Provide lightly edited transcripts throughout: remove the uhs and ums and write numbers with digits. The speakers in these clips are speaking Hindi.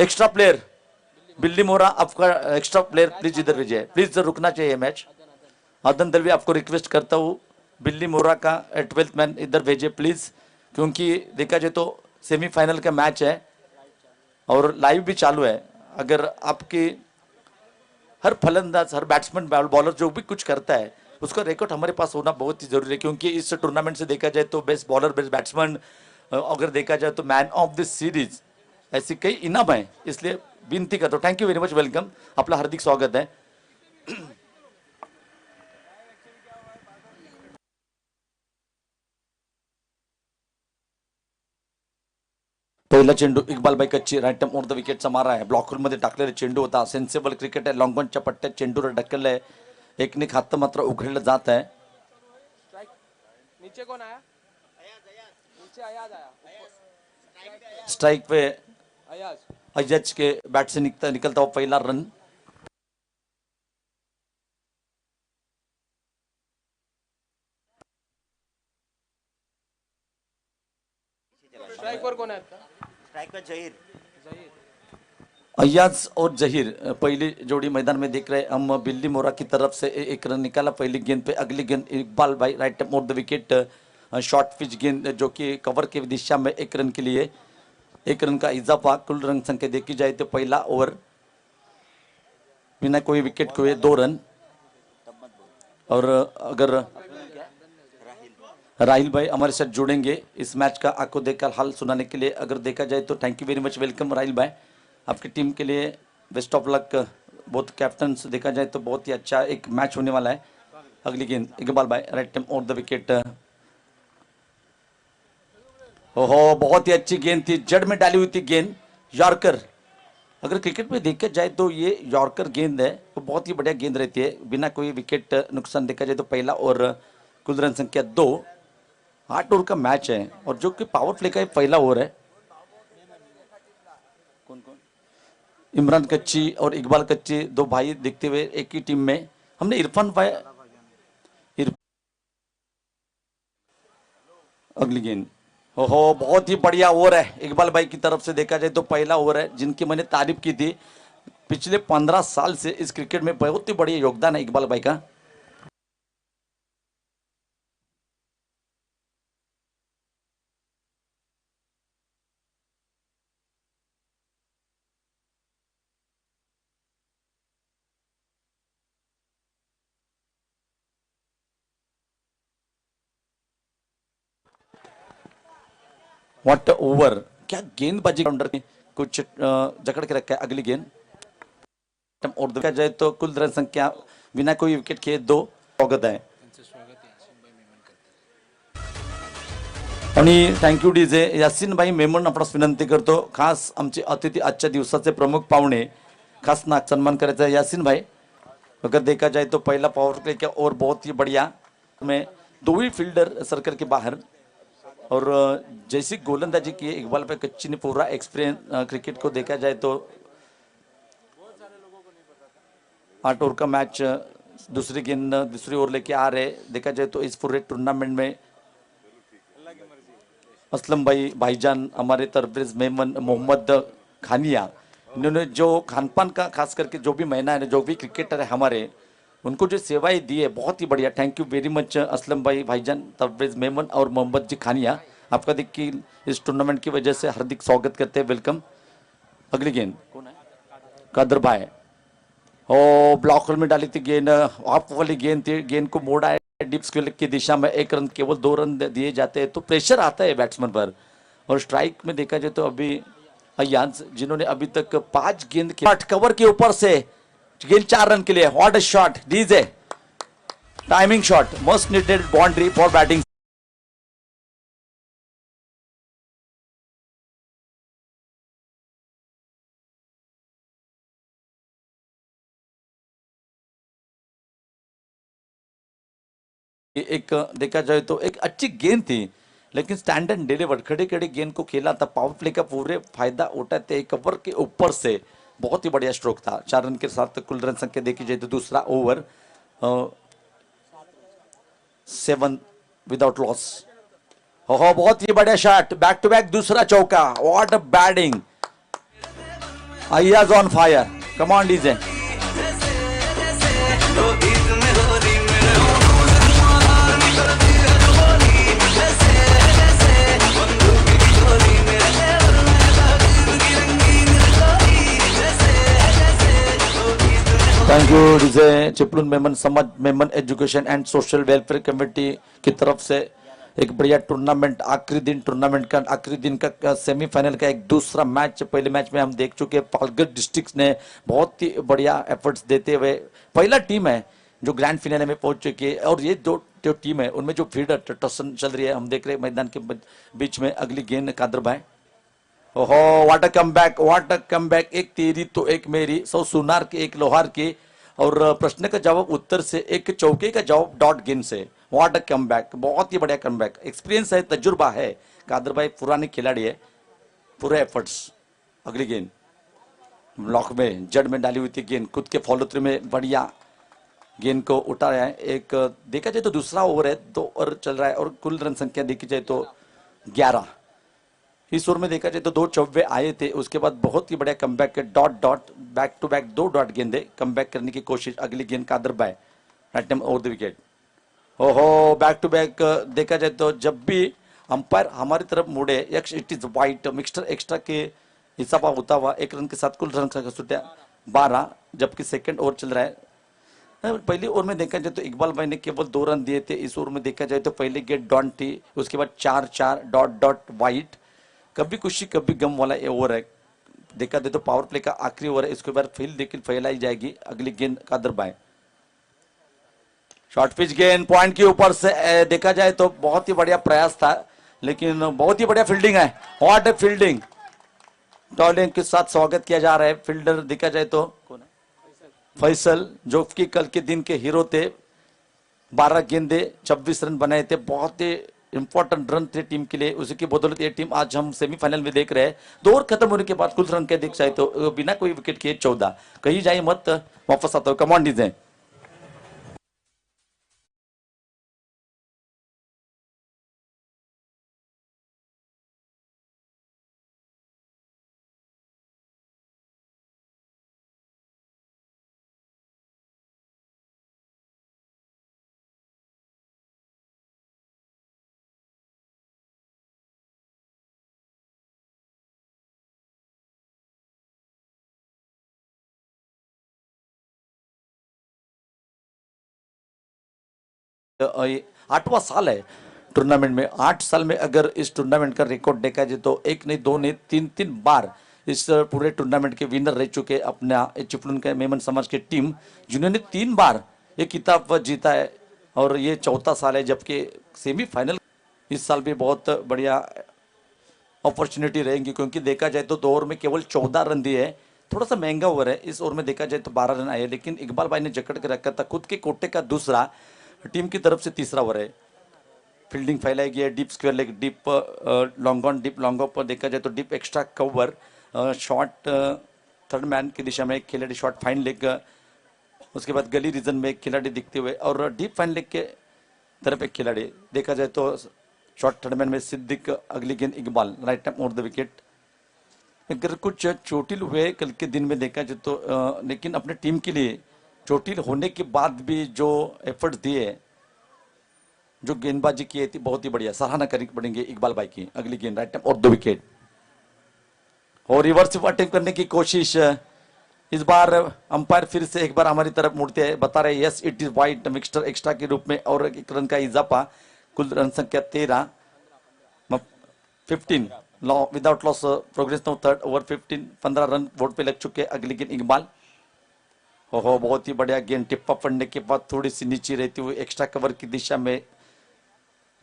एक्स्ट्रा प्लेयर बिल्ली मोरा, आपका एक्स्ट्रा प्लेयर प्लीज इधर भेजिए, प्लीज रुकना चाहिए मैच। अदन दलवी आपको रिक्वेस्ट करता हूँ, बिल्ली मोरा का 12th मैन इधर भेजिए प्लीज, क्योंकि देखा जाए तो सेमीफाइनल का मैच है और लाइव भी चालू है। अगर आपकी हर फलंदाज, हर बैट्समैन, बॉलर जो भी कुछ करता है उसका रिकॉर्ड हमारे पास होना बहुत ही जरूरी है, क्योंकि इस टूर्नामेंट से देखा जाए तो बेस्ट बॉलर, बेस्ट बैट्समैन, अगर देखा जाए तो मैन ऑफ द सीरीज, ऐसी कई इनाम है। इसलिए विनंती करता हूँ, थँक्यू व्हेरी मच, वेलकम, आपलं हार्दिक स्वागत आहे। पहिला चेंडू इक्बाल भाई कच्ची, राईट टर्म ओव्हर द विकेटचा मारा आहे, ब्लॉक मध्ये टाकलेला चेंडू होता, सेन्सेबल क्रिकेट आहे, लॉंग ऑनच्या पट्ट्यात चेंडूवर ढकललंय, एकने खातं मात्र उघडलं जात आहे। नीचे कौन आया? नीचे अयाज आया। स्ट्राइक पे अयाज अय्यज के बैट से निकलता हुआ पहला रन। स्ट्राइक पर कौन है? स्ट्राइक पर जहीर। अय्याज और जहीर पहली जोड़ी मैदान में देख रहे हम। बिल्ली मोरा की तरफ से एक रन निकाला पहली गेंद पे, अगली गेंद इकबाल भाई right over the wicket, short pitch गेंद जो कि कवर के दिशा में एक रन के लिए, एक रन का इजाफा। कुल रन संख्या देखी जाए तो पहला ओवर बिना कोई विकेट खोए 2 रन। और अगर राहिल भाई हमारे साथ जुड़ेंगे इस मैच का आंखों देखकर हाल सुनाने के लिए, अगर देखा जाए तो thank you very much, welcome Rahil भाई, आपकी टीम के लिए बेस्ट ऑफ लक। बहुत कैप्टन देखा जाए तो बहुत ही अच्छा एक मैच होने वाला है। अगली गेंद इकबाल भाई right time over the wicket, ओहो बहुत ही अच्छी गेंद थी, जड़ में डाली हुई थी गेंद, यॉर्कर। अगर क्रिकेट में देखा जाए तो ये यॉर्कर गेंद है तो बहुत ही बढ़िया गेंद रहती है, बिना कोई विकेट नुकसान। देखा जाए तो पहला और कुल रन संख्या 2, 8 ओवर का मैच है और जो कि पावर प्ले का पहला ओवर है। कौन कौन? इमरान कच्ची और इकबाल कच्ची, दो भाई दिखते हुए एक ही टीम में। हमने इरफान भाई अगली गेंद, ओहो बहुत ही बढ़िया ओवर है इकबाल भाई की तरफ से। देखा जाए तो पहला ओवर है, जिनकी मैंने तारीफ की थी, पिछले 15 साल से इस क्रिकेट में बहुत ही बढ़िया योगदान है इकबाल भाई का। व्हाट ओवर, क्या गेंदबाजी काउंटर में कुछ जकड़ के रखा है। अगली गेंद और देखा जाए तो कुल रन संख्या बिना कोई विकेट के 2। स्वागत आहे आणि थँक्यू डीजे यासीन भाई मेमन आपणास विनंती करतो, खास आमचे अतिथी आजच्या दिवसाचे प्रमुख पाहुणे, खास नाक सन्मान करायचा है यासीन भाई। अगर देखा जाए तो पहला पावर प्ले का और बहुत ही बढ़िया में 2 ही फील्डर सर्कल के बाहर, और जैसी गोलंदाजी की इकबाल पे कच्ची ने पूरा एक्सपीरियंस क्रिकेट को देखा जाए तो 8 ओवर का मैच, दूसरी गेंद दूसरी ओवर लेके आ रहे। देखा जाए तो इस पूरे टूर्नामेंट में असलम भाई भाईजान, हमारे तरब्रेज मेमन मोहम्मद खानिया, इन्होंने जो खानपान का खास करके जो भी महीना है, जो भी क्रिकेटर है हमारे, उनको जो सेवाएं दी है बहुत ही बढ़िया। Thank you very much Aslam भाई भाईजान, तब्रेज मेमन और मोहम्मद जी खानिया, आपका देख कि इस टूर्नामेंट की वजह से हार्दिक स्वागत करते हैं, वेलकम। अगली गेंद कौन है? कादर भाई, ओ ब्लॉक होल में डाली थी गेंद, ऑफ वाली गेंद थी, गेंद को मोड़ा है डिप स्क्वेयर की दिशा में, 1 रन, केवल 2 रन दिए जाते हैं तो प्रेशर आता है बैट्समैन पर। और स्ट्राइक में देखा जाए तो अभी अय्याज, जिन्होंने अभी तक 5 गेंद कवर के ऊपर से गेंद 4 रन के लिए, what a shot, DJ timing shot, most needed boundary for batting. एक देखा जाए तो एक अच्छी गेंद थी, लेकिन स्टैंड एंड डिलीवर्ड खड़े खड़े गेंद को खेला था, पावर प्ले का पूरे फायदा उठाते एक कवर के ऊपर से, बहुत ही बढ़िया स्ट्रोक था। 4 रन के साथ कुल रन संख्या देखी जाए तो दूसरा ओवर 7 विदाउट लॉस। हो बहुत ही बढ़िया शॉट, बैक टू बैक दूसरा चौका, what a batting. Ayaz on fire. Come on, DJ. Thank you DJ Chiplun Memon Samaj Memon education and social welfare committee की तरफ से एक बढ़िया टूर्नामेंट आखिरी दिन का सेमीफाइनल का एक दूसरा मैच। पहले मैच में हम देख चुके हैं पालघर डिस्ट्रिक्ट ने बहुत ही बढ़िया एफर्ट्स देते हुए पहला टीम है जो ग्रैंड फिनाले में पहुंच चुकी है। और ये जो टीम है उनमें जो फील्डर टसन चल रही है, हम देख रहे हैं मैदान के बीच में। अगली गेंद कादर भाई, ओहो व्हाट अ कम बैक, एक तेरी तो एक मेरी, 100 सुनार की एक लोहार की, और प्रश्न का जवाब उत्तर से, एक चौके का जवाब डॉट गेंद से। व्हाट अ कम बैक, बहुत ही बढ़िया कम बैक, एक्सपीरियंस है, तजुर्बा है। कादर भाई पुराने खिलाड़ी है, पूरे एफर्ट्स। अगली गेंद ब्लॉक में जड़ में डाली हुई थी गेंद, खुद के फॉलो थ्रू में बढ़िया गेंद को उठाया है। एक देखा जाए तो दूसरा ओवर है, 2 ओवर चल रहा है और कुल रन संख्या देखी जाए तो 11। इस ओवर में देखा जाए तो 2 चौवे आए थे, उसके बाद बहुत ही बढ़िया कमबैक के dot back to back 2 dot गेंदे कमबैक करने की कोशिश। अगली गेंद कादर भाई, right time over the wicket. ओहो बैक टू बैक देखा जाए तो जब भी अंपायर हमारी तरफ मुड़े, it is wide, mixture extra के हिसाब होता हुआ 1 रन के साथ कुल रन का सुटा 12, जबकि सेकंड ओवर चल रहा है। पहले ओवर में देखा जाए तो इकबाल भाई ने केवल 2 रन दिए थे। इस ओवर में देखा जाए तो पहले गेट डॉन थी, उसके बाद 4 डॉट वाइट। कभी खुशी कभी गम वाला ये ओवर है। देखा जाए तो पावर प्ले का आखिरी ओवर है, इसके बाद फील्ड लेकिन फैलाई जाएगी। अगली गेंद कादर भाई, शॉर्ट पिच गेंद पॉइंट के ऊपर से। देखा जाए तो बहुत ही बढ़िया प्रयास था, लेकिन बहुत ही बढ़िया फील्डिंग है। व्हाट ए फील्डिंग, टॉलिंग के साथ स्वागत किया जा रहा है। फील्डर देखा जाए तो कौन है, फैसल, जो कि कल के दिन के हीरो थे। 12 गेंदे 26 रन बनाए थे, बहुत ही इंपॉर्टेंट रन थे टीम के लिए। उसी की बदौलत ये टीम आज हम सेमीफाइनल में देख रहे हैं। 2 ओवर खत्म होने के बाद कुल रन के देख जाए तो बिना कोई विकेट किए 14। कहीं जाए मत, वापस आता हूं। कमान डीजे। ये 8वां साल है टूर्नामेंट में। 8 साल में अगर इस टूर्नामेंट का रिकॉर्ड देखा जाए तो 1 नहीं 2 नहीं 3 बार इस पूरे टूर्नामेंट के विनर रह चुके अपना चिपलून के मेमन समाज की टीम, जिन्होंने 3 बार ये खिताब जीता है। और ये 4था साल है, जबकि सेमीफाइनल इस साल भी बहुत बढ़िया अपॉर्चुनिटी रहेंगी, क्योंकि देखा जाए तो 2 ओवर में केवल 14 रन दिए हैं। थोड़ा सा महंगा ओवर है। इस ओवर में देखा जाए तो 12 रन आए, लेकिन इकबाल भाई ने जकड़ के रखा था। खुद के कोटे का दूसरा, टीम की तरफ से तीसरा ओवर है। फील्डिंग फैलाई गई है, deep square leg, deep long on, deep long off पर देखा जाए तो deep extra cover, short third man की दिशा में एक खिलाड़ी, शॉर्ट फाइन लेग, उसके बाद गली रीजन में एक खिलाड़ी दिखते हुए, और डीप फाइन लेग के तरफ एक खिलाड़ी देखा जाए तो शॉर्ट थर्ड मैन में सिद्दीक। अगली गेंद Iqbal, right time over the wicket. अगर कुछ चोटिल हुए कल के दिन में देखा जाए तो लेकिन अपने टीम के लिए चोटिल होने के बाद भी जो एफर्ट दिए, जो गेंदबाजी की थी, बहुत ही बढ़िया, सराहना करनी पड़ेंगे इकबाल भाई की। अगली गेंद राइट टाइम और 2 विकेट, और रिवर्स अटेम्प्ट करने की कोशिश। इस बार अंपायर फिर से एक बार हमारी तरफ मुड़ते हैं, बता रहे yes it is wide, mixture extra के रूप में, और 1 रन का इजाफा। कुल रन संख्या 13, 15 without loss progress no third over 15 run board पे लग चुके। अगली गेंद इकबाल, ओहो बहुत ही बढ़िया गेंद, टिप्पा पड़ने के बाद थोड़ी सी नीचे रहती हुई एक्स्ट्रा कवर की दिशा में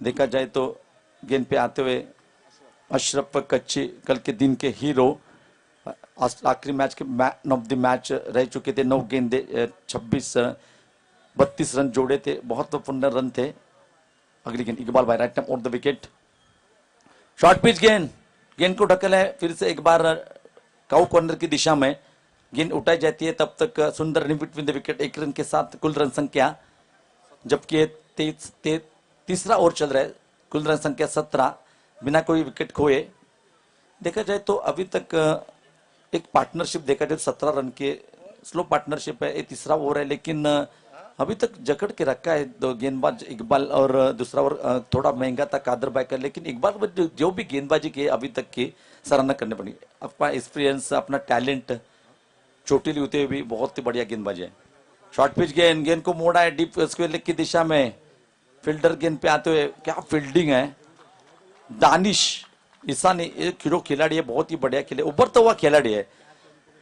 देखा जाए तो गेंद पे आते हुए अशरफ कच्ची, कल के दिन के हीरो, आखिरी मैच के मैन ऑफ द मैच रह चुके थे। 9 गेंदे 32 रन जोड़े थे, बहुत महत्वपूर्ण रन थे। अगली गेंद इकबाल भाई, right time on the wicket. Short pitch गेंद, गेंद को ढकल है फिर से एक बार काउ कॉर्नर की दिशा में गेंद उठाई जाती है। तब तक सुंदर run between the wicket, 1 run के साथ कुल रन संख्या, जबकि तीसरा ओवर चल रहा है, कुल रन संख्या 17 बिना कोई विकेट खोए। देखा जाए तो अभी तक एक पार्टनरशिप देखा जाए 17 रन के स्लो पार्टनरशिप है, ये तीसरा ओवर है, लेकिन अभी तक जकड़ के रखा है दो गेंदबाज इकबाल और दूसरा ओवर थोड़ा महंगा था कादर भाई का, लेकिन इकबाल को जो भी गेंदबाजी की अभी तक की सराहना करनी पड़ी। अपना एक्सपीरियंस, अपना टैलेंट, चोटिल होते हुए भी बहुत ही बढ़िया गेंदबाजी है। शॉर्ट पिच गेंद, गेंद को मोड़ा है डीप स्क्वायर लेग की दिशा में, फील्डर गेंद पे आते हुए, क्या फील्डिंग है। दानिश ईसानी एक हीरो खिलाड़ी है, बहुत ही बढ़िया खिले, उभरता हुआ खिलाड़ी है।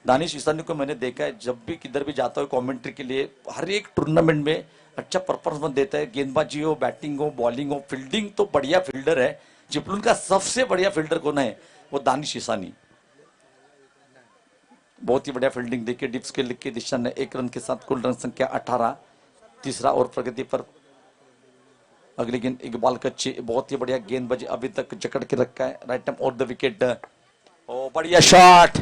दानिश ईसानी को मैंने देखा है जब भी किधर भी जाता है कमेंट्री के लिए, हर एक टूर्नामेंट में अच्छा परफॉर्मेंस देता है। गेंदबाजी हो, बैटिंग हो, बॉलिंग हो, फील्डिंग तो बढ़िया फील्डर है। चिपलून का सबसे बढ़िया फील्डर कौन है? वो दानिश ईसानी। बहुत ही बढ़िया फील्डिंग देखिए, डिप्स के लिख की दिशा ने 1 रन के साथ कुल रन संख्या 18। तीसरा और प्रगति पर। अगली गेंद इकबाल कच्ची, बहुत ही बढ़िया गेंदबाजी अभी तक जकड़ के रखा है। राइट टाइम और द विकेट। ओ बढ़िया शॉट,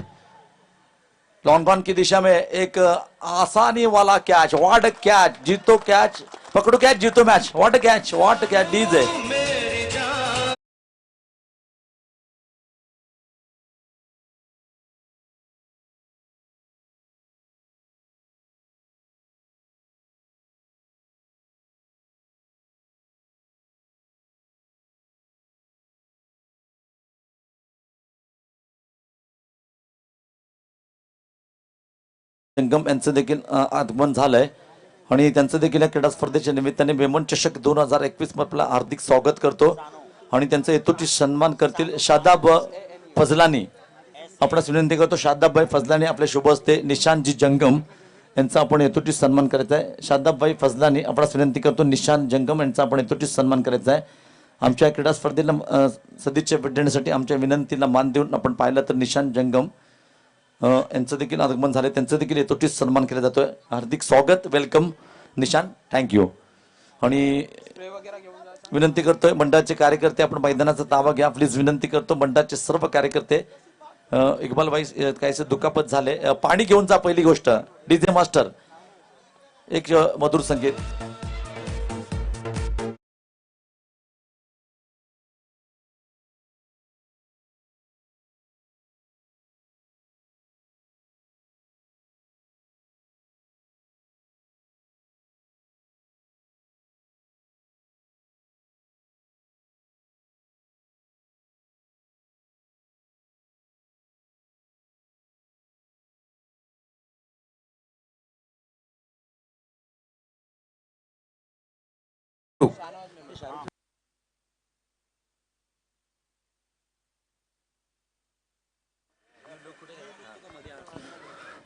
लॉन्ग ऑन की दिशा में एक आसानी वाला कैच, व्हाट कैच, जीतो कैच, पकड़ो कैच जीतो match, what catch, what catch DJ. जंगम यांचं देखील आगमन झालंय आणि त्यांचं देखील या क्रीडा स्पर्धेच्या निमित्ताने मेमन चषक 2021 आपला हार्दिक स्वागत करतो आणि त्यांचा यथोचित सन्मान करतील शादाब फजलानी। आपणास विनंती करतो शादाबभाई फजलानी आपल्या शुभ हस्ते निशांतजी जंगम यांचा आपण यथोचित सन्मान करायचा आहे। शादाबभाई फजलानी आपणास विनंती करतो निशांत जंगम यांचा आपण यथोचित सन्मान करायचा आहे। आमच्या क्रीडा स्पर्धेला सदिच्छा भेट देण्यासाठी आमच्या विनंतीला मान देऊन आपण पाहिलं तर निशांत जंगम यांचं देखील आगमन झाले, त्यांचं देखील यथोचित सन्मान केला जातोय। हार्दिक स्वागत, वेलकम निशांत, थँक्यू। आणि स्प्रे वगैरह घेऊन जा. विनंती करतोय मंडळाचे कार्यकर्ते आपण मैदानाचा ताबा घ्या प्लीज, विनंती करतो मंडळाचे सर्व कार्यकर्ते। इकबाल भाई काहीसे दुखापत झाले, पाणी घेऊन जा पहिली गोष्ट। डीजे मास्टर एक मधुर संगीत।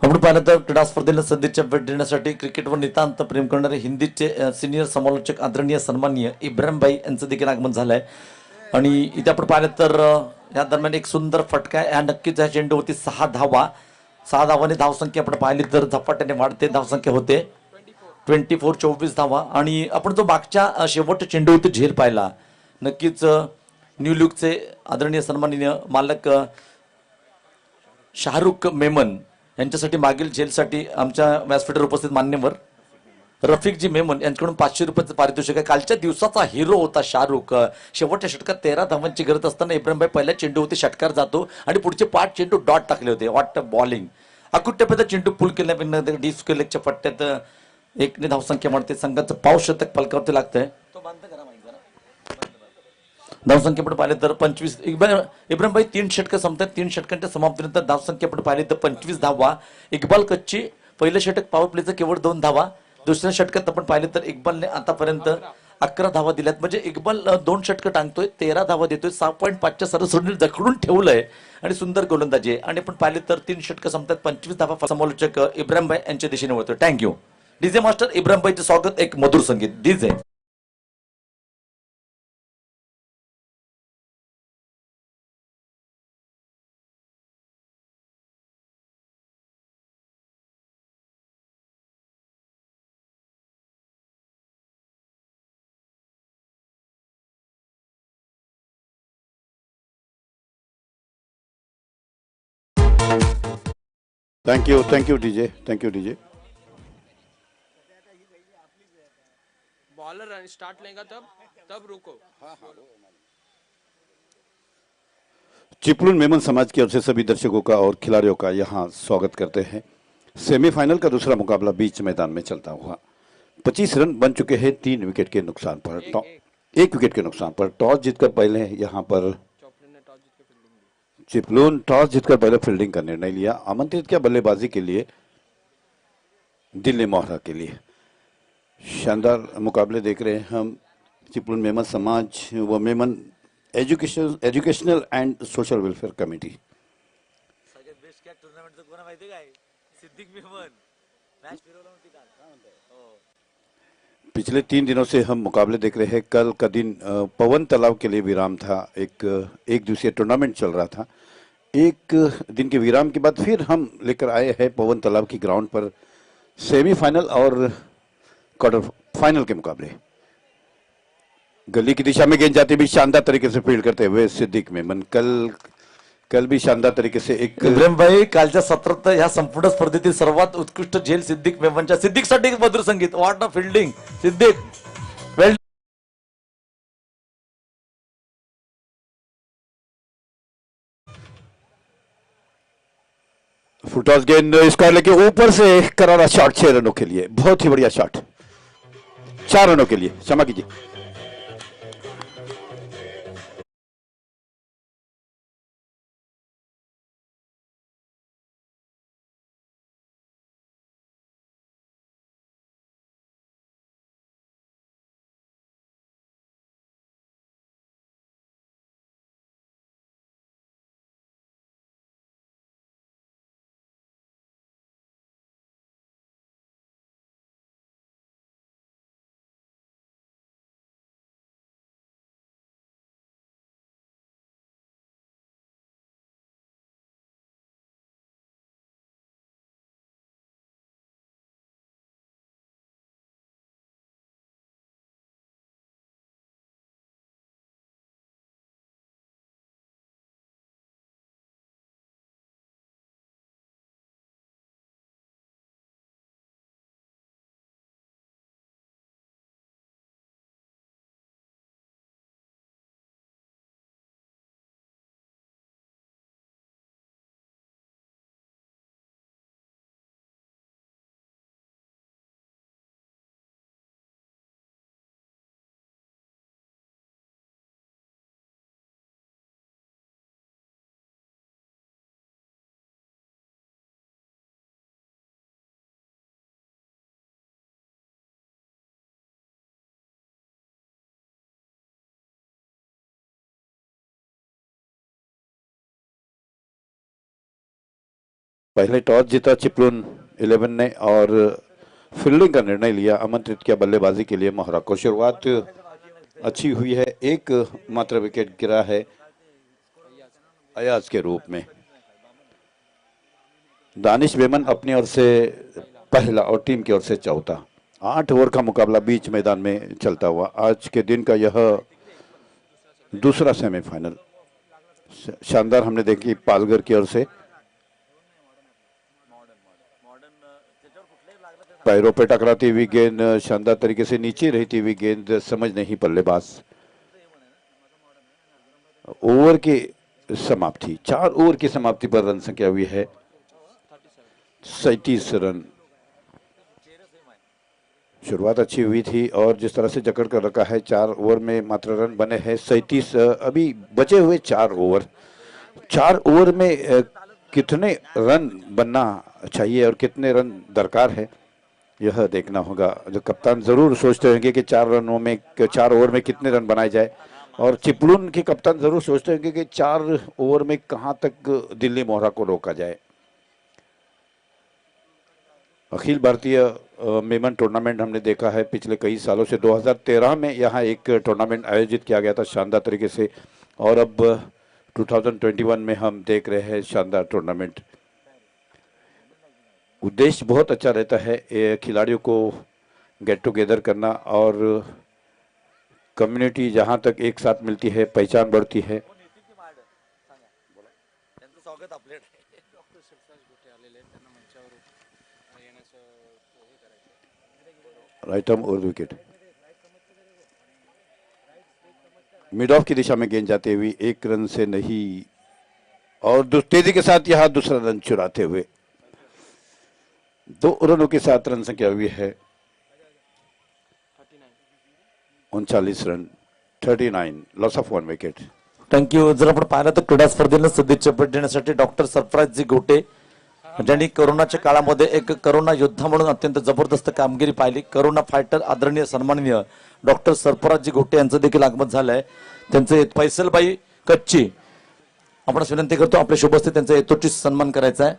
आपण पाहिलं तर क्रीडा स्पर्धेला सदिच्छा भेट देण्यासाठी क्रिकेटवर नितांत प्रेम करणारे हिंदीचे सिनियर समालोचक आदरणीय सन्माननीय इब्राहिम भाई यांचं देखील आगमन झालंय। आणि इथे आपण पाहिलं तर या दरम्यान एक सुंदर फटका आहे, नक्कीच ह्या चेंडू होती 6 धावा। 6 धावाने धावसंख्या आपण पाहिली तर झपाट्याने वाढते, धावसंख्या होते 24, 24 धावा। आणि आपण जो मागच्या शेवटच्या चेंडू होती झेल पाहिला, नक्कीच न्यू लुकचे आदरणीय सन्माननीय मालक शाहरुख मेमन यांच्यासाठी मागील झेलसाठी आमच्या व्यासपीठावर उपस्थित मान्यवर रफिकजी मेमन यांच्याकडून 500 रुपयाचं पारितोषिक आहे। कालच्या दिवसाचा हिरो होता शाहरुख। शेवटच्या षटकात 13 धावांची गरज असताना इब्राहिमभाई पहिल्या चेंडू होते षटकार जातो आणि पुढचे 5 चेंडू डॉट टाकले होते। वाट बॉलिंग अकुट्यपैदा चेंडू पुल केल्यानंतर डी स्क्वेअरच्या फट्ट्यात 1 ने धावसंख्या म्हणते, संघाचं पाव शतक फलकावरती लागतंय। धावसंख्या पण पाहिले तर 25, इब्राहिम भाई 3 षटक संपतात, 3 षटकांच्या समाप्तीनंतर धावसंख्या पण पाहिली तर 25 धावा। इक्बाल कच्ची पहिलं षटक पॉवर प्लेचं केवळ 2 धावा, दुसऱ्या षटकात आपण पाहिले तर इक्बालने आतापर्यंत 11 धावा दिल्यात, म्हणजे इक्बाल 2 षटक टांगतोय, 13 धावा देतोय, 6.5च्या सरसरणीत जखडून ठेवलंय आणि सुंदर गोलंदाजी आहे। आणि आपण पाहिले तर 3 षटक संपतात, 25 धावा। समालोचक इब्राहिम भाई यांच्या दिशेने होतो, थँक्यू। डीजे मास्टर इब्राहिम भाईचं स्वागत, एक मधुर संगीत DJ. Thank you, DJ. Thank you, DJ. Bowler start लेगा तब रुको. चिपलून मेमन समाज की ओर से सभी दर्शकों का और खिलाड़ियों का यहाँ स्वागत करते हैं। सेमीफाइनल का दूसरा मुकाबला बीच मैदान में चलता हुआ 25 रन बन चुके हैं 3 विकेट के नुकसान पर। एक विकेट के नुकसान पर टॉस जीतकर पहले यहाँ पर चॉपलिन ने टॉस जीत के फील्डिंग की। चिपलून टॉस जीतकर पहले फील्डिंग का निर्णय लिया। आमंत्रित किया बल्लेबाजी के लिए दिल्ली मोहरा के लिए। शानदार मुकाबले देख रहे हैं हम। चिपलून मेमन समाज व Memon educational and social welfare committee. सगळ्यात बेस्ट कॅट टुर्नामेंटचं कोणा माहिती काय? सिद्दीक मेमन मॅच फिरवलं होती काल. हो. पिछले 3 दिनों से हम मुकाबले देख रहे हैं। कल का दिन पवन तालाब के लिए विराम था। एक दिवसीय टूर्नामेंट चल रहा था। एक दिन के विराम के बाद फिर हम लेकर आए हैं पवन तालाब की ग्राउंड पर सेमीफाइनल और क्वार्टर फाइनल के मुकाबले। गली की दिशा में गेंद जाती भी शानदार तरीके से फील्ड करते हुए सिद्दीक मेमन। कल भी शानदार तरीके से एक इब्राहिम भाई कालच्या सत्रात ह्या संपूर्ण स्पर्धेतील सर्वात उत्कृष्ट झेल सिद्दीक मेमनच्या. सिद्दीकसाठी मधुर संगीत. What a fielding Siddiq. Well full toss गेंद स्क्वायर लेके ऊपर से करारा शॉट 6 रनों के लिए। बहुत ही बढ़िया शॉट 4 रनों के लिए। क्षमा कीजिए। पहले टॉस जीता चिपलून 11 ने और फील्डिंग का निर्णय लिया। आमंत्रित किया बल्लेबाजी के लिए मोहरा को। शुरुआत अच्छी हुई है। एक मात्र विकेट गिरा है अयाज के रूप में। दानिश मेमन अपनी ओर से पहला और टीम की ओर से चौथा। 8 ओवर का मुकाबला बीच मैदान में चलता हुआ आज के दिन का यह दूसरा सेमीफाइनल। शानदार हमने देखी पालघर की ओर से पैरों पे टकराती हुई गेंद, शानदार तरीके से नीचे रहती हुई गेंद, समझ नहीं बल्लेबाज। ओवर की समाप्ति 4 ओवर की समाप्ति पर रन संख्या हुई है 37 रन। शुरुआत अच्छी हुई थी और जिस तरह से जकड़ कर रखा है 4 ओवर में मात्र रन बने हैं 37। अभी बचे हुए 4 ओवर। 4 ओवर में कितने रन बनना चाहिए और कितने रन दरकार है यह देखना होगा। जो कप्तान जरूर सोचते होंगे कि 4 ओवर में कितने रन बनाए जाए और चिपलून के कप्तान जरूर सोचते होंगे कि 4 ओवर में कहां तक दिल्ली मोहरा को रोका जाए। अखिल भारतीय मेमन टूर्नामेंट हमने देखा है पिछले कई सालों से। 2013 में यहाँ एक टूर्नामेंट आयोजित किया गया था शानदार तरीके से और अब 2021 में हम देख रहे हैं शानदार टूर्नामेंट। उद्देश्य बहुत अच्छा रहता है खिलाड़ियों को गेट टुगेदर करना और कम्युनिटी जहां तक एक साथ मिलती है पहचान बढ़ती है। स्वागत आपले डॉक्टर शिवराज गोटे आलेले आहेत. त्यांना मंचावर येण्याचं हे करायचं. राइट आर्म और विकेट मिड ऑफ की दिशा में गेंद जाते हुए 1 रन से नहीं और तेजी के साथ यहां दूसरा रन चुराते हुए 2 रनों के साथ रन संख्या हुई है 39 run 39 loss of 1 wicket. Thank you. जर आपण पाहिलं तर क्रीडा स्पर्धेला सदिच्छा भेट देण्यासाठी डॉक्टर सरफराजजी गोटे ज्यांनी कोरोनाच्या काळामध्ये एक करोना योद्धा म्हणून अत्यंत जबरदस्त कामगिरी पाहिली. करोना फायटर आदरणीय सन्माननीय डॉक्टर सरफराजजी गोटे यांचं देखील आगमन झालंय. त्यांचे फैसलबाई कच्ची आपण विनंती करतो आपल्या शुभ हस्ते त्यांचा यथोचित सन्मान करायचा आहे.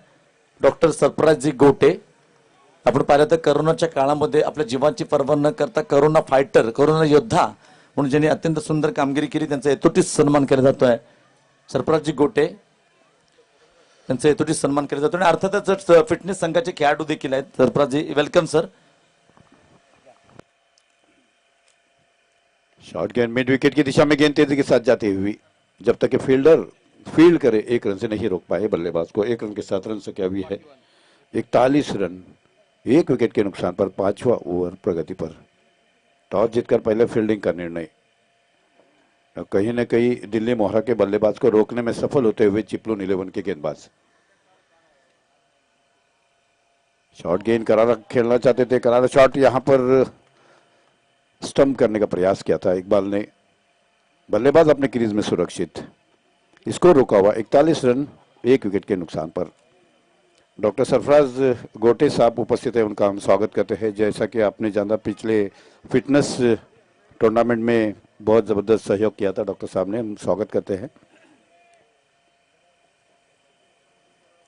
डॉक्टर सरफराजजी गोटे आपण पाहिलं तर करोनाच्या काळामध्ये आपल्या जीवाची पर्वा न करता करोना फायटर करोना योद्धा म्हणून ज्यांनी अत्यंत सुंदर कामगिरी केली त्यांचा यथोचित सन्मान केला जातोय. सरफराजजी गोटे त्यांचा यथोचित सन्मान केला जातो आणि अर्थातच फिटनेस संघाचे खेळाडू देखील आहेत. सरफराजजी वेलकम सर. शॉर्ट गेंद मिड विकेट की दिशा में गेंद तेजी के साथ जाती हुई जब तक कि फील्डर फील्ड करे 1 रन से नहीं रोक पाए बल्लेबाज को. 1 रन के साथ रन संख्या हुई है 41 रन 1 विकेट के नुकसान पर 5वां ओवर प्रगति पर. टॉस जीतकर पहले फील्डिंग का निर्णय. कहीं न कहीं दिल्ली मोहरा के बल्लेबाज को रोकने में सफल होते हुए चिपलून 11 के गेंदबाज. शॉर्ट गेंद करारा खेलना चाहते थे. करारा शॉट यहां पर स्टंप करने का प्रयास किया था इकबाल ने. बल्लेबाज अपने क्रीज में सुरक्षित. स्कोर रुका हुआ 41 रन 1 विकेट के नुकसान पर. डॉक्टर सरफराज गोटे साहब उपस्थित है, उनका हम स्वागत करते हैं. जैसा कि आपने जाना पिछले फिटनेस टूर्नामेंट में बहुत जबरदस्त सहयोग किया था डॉक्टर साहब ने, हम स्वागत करते हैं.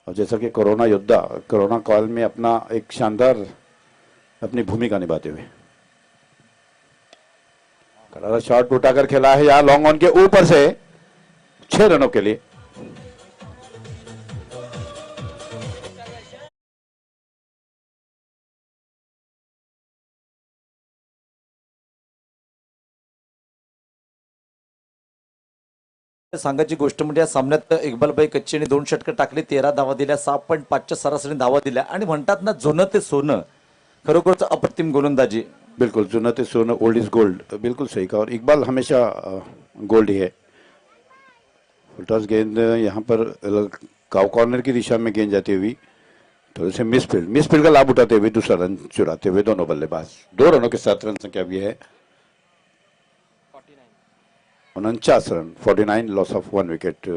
और जैसा कि कोरोना योद्धा कोरोना काल में अपना एक शानदार अपनी भूमिका निभाते हुए करारा शॉट उठाकर खेला है यहाँ लॉन्ग ऑन के ऊपर से 6 रनों के लिए. सांगायची गोष्ट म्हणजे या सामन्यात इक्बालबाई कच्चीने 2 षटकं टाकली, 13 धावा दिल्या, 6.5च्या सरासरी धावा दिल्या आणि म्हणतात ना जुनं ते सोनं. खरोखरच अप्रतिम गोलंदाजी. बिल्कुल जुना ते सोना ओल्ड इज गोल्ड. बिल्कुल सही कहा. और इकबाल हमेशा गोल्ड ही है. टॉस गेंद यहाँ पर काउ कॉर्नर की दिशा में गेंद जाती हुई थोड़े से मिसफील्ड का लाभ उठाते हुए दूसरा रन चुराते हुए दोनों बल्लेबाज. 2 रनों के साथ रन संख्या भी है 49 रन 49 लॉस ऑफ 1 विकेट.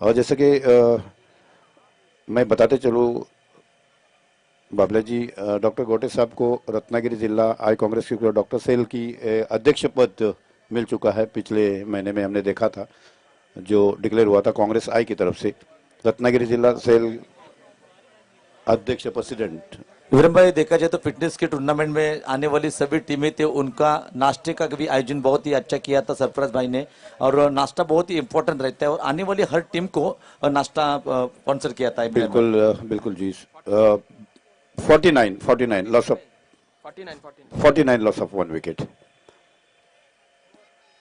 और जैसे कि मैं बताते चलूँ बाबला जी, डॉक्टर गोटे साहब को रत्नागिरी जिला आई कांग्रेस की डॉक्टर सेल की अध्यक्ष पद मिल चुका है. पिछले महीने में हमने देखा था जो डिक्लेयर हुआ था कांग्रेस आई की तरफ से. रत्नागिरी जिला सेल अध्यक्ष प्रेसिडेंट. विक्रम भाई, देखा जाए तो फिटनेस के टूर्नामेंट में आने वाली सभी टीमें थे, उनका नाश्ते का भी आयोजन बहुत ही अच्छा किया था सरफराज भाई ने. और नाश्ता बहुत ही इंपॉर्टेंट रहता है और आने वाली हर टीम को नाश्ता स्पॉन्सर किया था. बिल्कुल बिल्कुल जी. 49 loss of 49 loss of 1 wicket.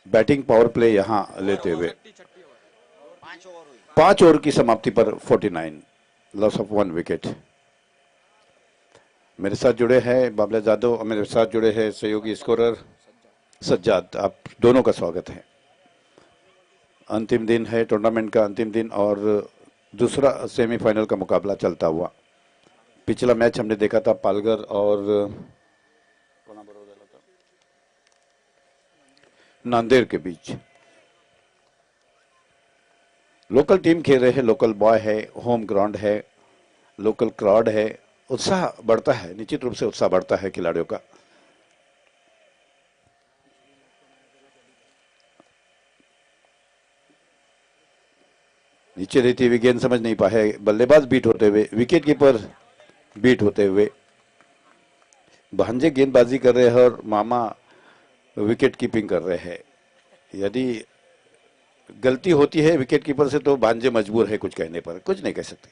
Batting power play यहां लेते हुए 5 ओवर की समाप्ति पर 49 लॉस ऑफ 1 विकेट. मेरे साथ जुड़े हैं बाबला जादव और मेरे साथ जुड़े हैं सहयोगी स्कोरर सज्जाद. आप दोनों का स्वागत है. अंतिम दिन है टूर्नामेंट का, अंतिम दिन और दूसरा सेमीफाइनल का मुकाबला चलता हुआ. पिछला मैच हमने देखा था पालघर और नांदेड़ के बीच. लोकल टीम खेल रहे हैं, लोकल बॉय है, होम ग्राउंड है, लोकल क्राउड है. उत्साह बढ़ता है, निश्चित रूप से उत्साह बढ़ता है खिलाड़ियों का. नीचे रहती हुई गेंद समझ नहीं पाए बल्लेबाज बीट होते हुए, विकेट कीपर बीट होते हुए. भांजे गेंदबाजी कर रहे हैं और मामा विकेट कीपिंग कर रहे हैं. यदि गलती होती है विकेट कीपर से तो भांजे मजबूर है कुछ कहने पर, कुछ नहीं कह सकते.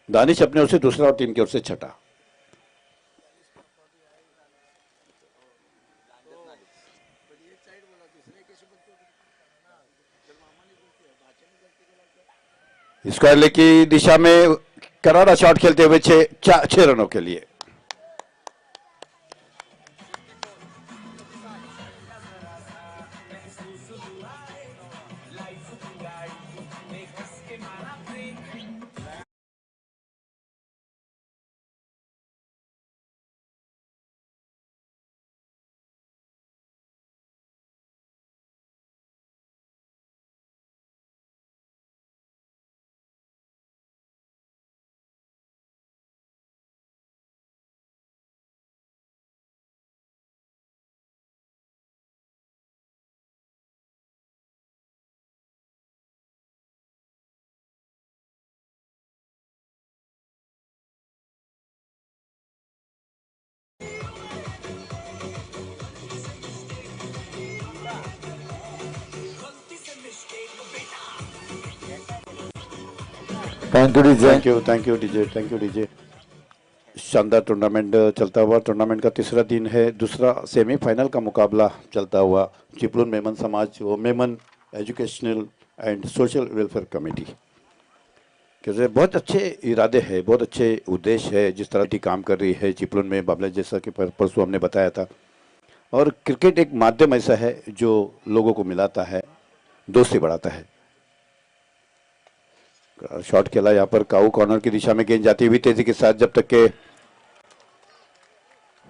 दानिश अपने ओर से दूसरा और टीम की ओर से छठा. स्क्वायर लेग की दिशा में करारा शॉट खेलते हुए 6 रनों के लिए. Thank you DJ. Thank you DJ. शानदार टूर्नामेंट चलता हुआ, टूर्नामेंट का तीसरा दिन है, दूसरा सेमीफाइनल का मुकाबला चलता हुआ चिपलून मेमन समाज व Memon educational and social welfare committee, क्योंकि बहुत अच्छे इरादे हैं, बहुत अच्छे उद्देश्य है जिस तरह की काम कर रही है चिपलून में बाबला, जैसा कि परसों हमने बताया था। और क्रिकेट एक माध्यम ऐसा है जो लोगों को मिलाता है, दोस्ती बढ़ाता है। शॉट खेला यहाँ पर, काऊ कॉर्नर की दिशा में गेंद जाती हुई तेजी के साथ, जब तक के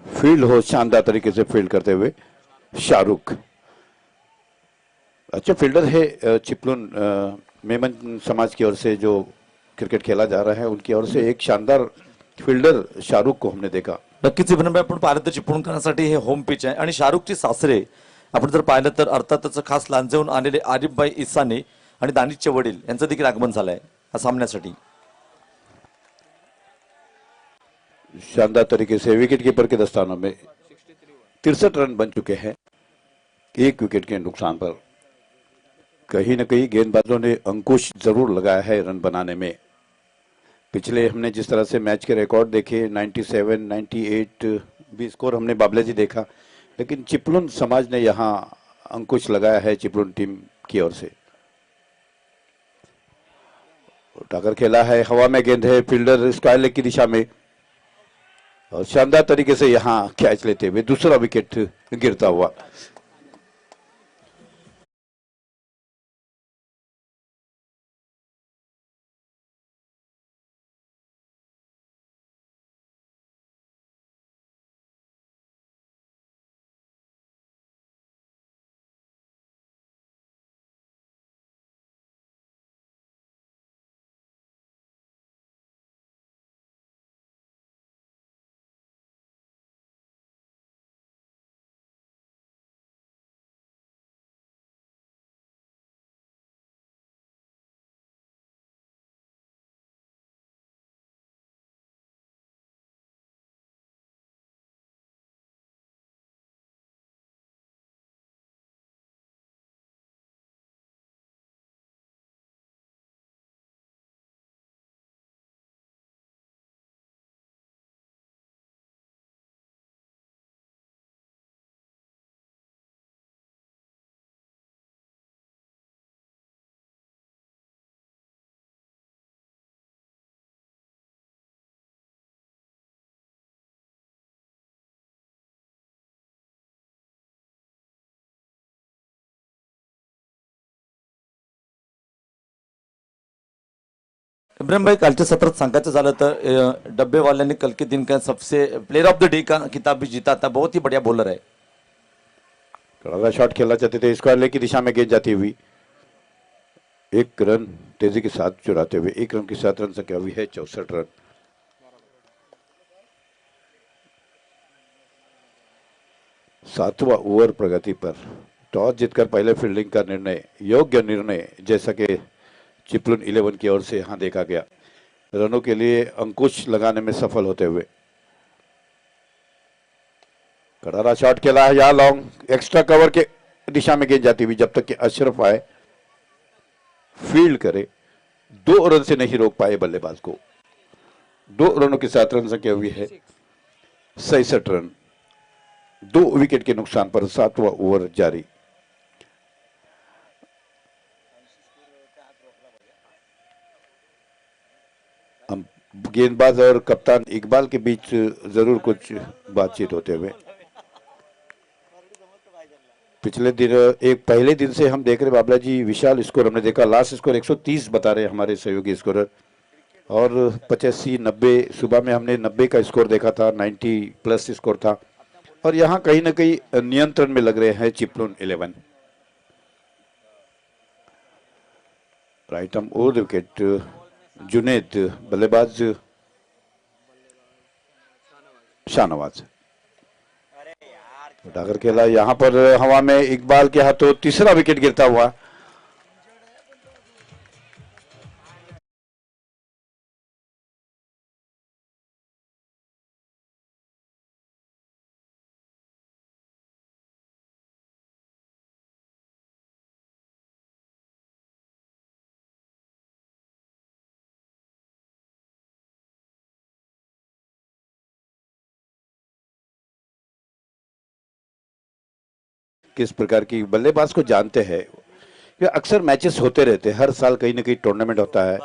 फील्ड हो शानदार तरीके से फील्ड करते हुए शाहरुख, अच्छा फील्डर है चिपलून मेमन समाज की ओर से जो क्रिकेट खेला जा रहा है, उनकी ओर से एक शानदार फील्डर शाहरुख को हमने देखा। नक्कीच इब्राहिमभाई, आपण पाहिलं तर चिपळूणकरांसाठी हे होम पिच आहे आणि शाहरुखची सासरे आपण जर पाहिलं तर अर्थातच खास लांजेहून आलेले आरिफभाई इसाने आणि दानिशचे वडील यांचं देखील आगमन झालंय या सामन्यासाठी। शानदार तरीके से विकेट कीपर के दस्तानों में 63 रन बन चुके हैं, एक विकेट के नुकसान पर। कहीं न कहीं गेंदबाजों ने अंकुश जरूर लगाया है रन बनाने में। पिछले हमने जिस तरह से मैच के रिकॉर्ड देखे 97, 98 भी स्कोर हमने बाबला जी देखा, लेकिन चिपलून समाज ने यहाँ अंकुश लगाया है चिपलून टीम की ओर से। उठाकर खेला है, हवा में गेंद है, फील्डर स्क्वायर लेग की दिशा में, और शानदार तरीके से यहाँ कैच लेते हुए दूसरा विकेट गिरता हुआ। इब्राहिम भाई, कालच्या सत्रात सांगायचं झालं तर डब्बेवाल्यांनी कल के दिन का सबसे प्लेयर ऑफ द डे का खिताब भी जीता था, बहुत ही बढ़िया बॉलर है। कड़ा शॉट खेलना चाहते थे, स्क्वायर लेग की दिशा में गेंद जाती हुई, एक रन तेजी के साथ चुराते हुए, एक रन की 7 रन संख्या हुई है 64 रन। सातवां ओवर प्रगति पर, टॉस जीतकर पहले फील्डिंग का निर्णय, योग्य निर्णय, जैसा कि चिपलून 11 की ओर से यहां देखा गया, रनों के लिए अंकुश लगाने में सफल होते हुए। करारा शॉट खेला है, या लॉन्ग एक्स्ट्रा कवर के दिशा में गेंद जाती हुई, जब तक कि अशरफ आए फील्ड करे, 2 रन से नहीं रोक पाए बल्लेबाज को। 2 रनों के साथ रन संख्या हुई है 67 रन, 2 विकेट के नुकसान पर 7वां ओवर जारी। हम गेंदबाज और कप्तान इकबाल के बीच जरूर कुछ बातचीत होते हुए, पिछले दिन एक पहले दिन से हम देख रहे बाबला जी, विशाल स्कोर हमने देखा, लास्ट स्कोर 130 बता रहे हमारे सहयोगी स्कोरर, और 85, 90, सुबह में हमने 90 का स्कोर देखा था, 90 प्लस स्कोर था। और यहाँ कहीं ना कहीं नियंत्रण में लग रहे हैं Chiplun 11। Right arm over wicket, Junaid बल्लेबाज शाहनवाज उठाकर खेला, यहाँ पर हवा में इकबाल के हाथों तीसरा विकेट गिरता हुआ। किस प्रकार की बल्लेबाज को जानते हैं। कि अक्सर मैचेस होते रहते हैं, हर साल कहीं ना कहीं टूर्नामेंट होता है,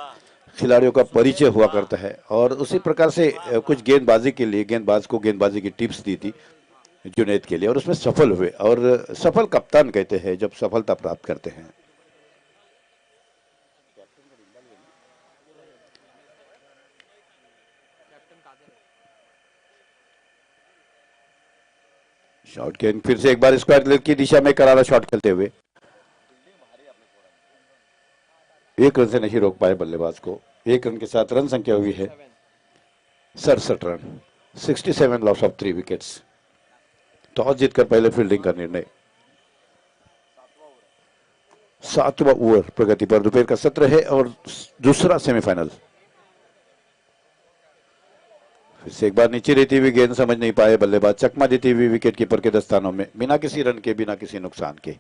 खिलाड़ियों का परिचय हुआ करता है, और उसी प्रकार से कुछ गेंदबाजी के लिए गेंदबाज को गेंदबाजी की टिप्स दी थी जुनैद के लिए, और उसमें सफल हुए, और सफल कप्तान कहते हैं जब सफलता प्राप्त करते हैं। शॉट गेंद फिर से एक बार स्क्वायर लेग की दिशा में करारा शॉट खेलते हुए, एक रन से नहीं रोक पाए बल्लेबाज को। एक रन के साथ रन संख्या हुई है 67 run, 67 loss of 3 wickets. Toss जीतकर पहले फील्डिंग का निर्णय। 7वां ओवर प्रगति पर, दोपहर का सत्र है और दूसरा सेमीफाइनल। फिर से एक बार नीचे रहती हुई गेंद समझ नहीं पाए बल्लेबाज, चकमा देती हुई विकेट कीपर के दस्तानों में, बिना किसी रन के, बिना किसी नुकसान के।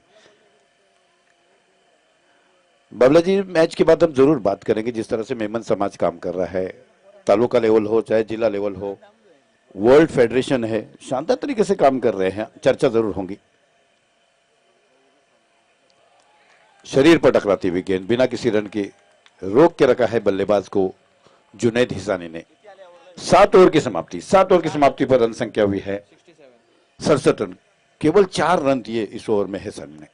बाबला जी, मैच के बाद हम जरूर बात करेंगे जिस तरह से मेमन समाज काम कर रहा है, तालुका लेवल हो चाहे जिला लेवल हो, वर्ल्ड फेडरेशन है, शानदार तरीके से काम कर रहे हैं, चर्चा जरूर होगी। शरीर पर टकराती हुई गेंद बिना किसी रन के रोक के रखा है बल्लेबाज को जुनैद हिसानी ने। 7 ओवर की समाप्ति, 7 ओवर की समाप्ति पर रन संख्या हुई है 67 रन। केवल 4 रन दिए इस ओवर में हिसानी ने।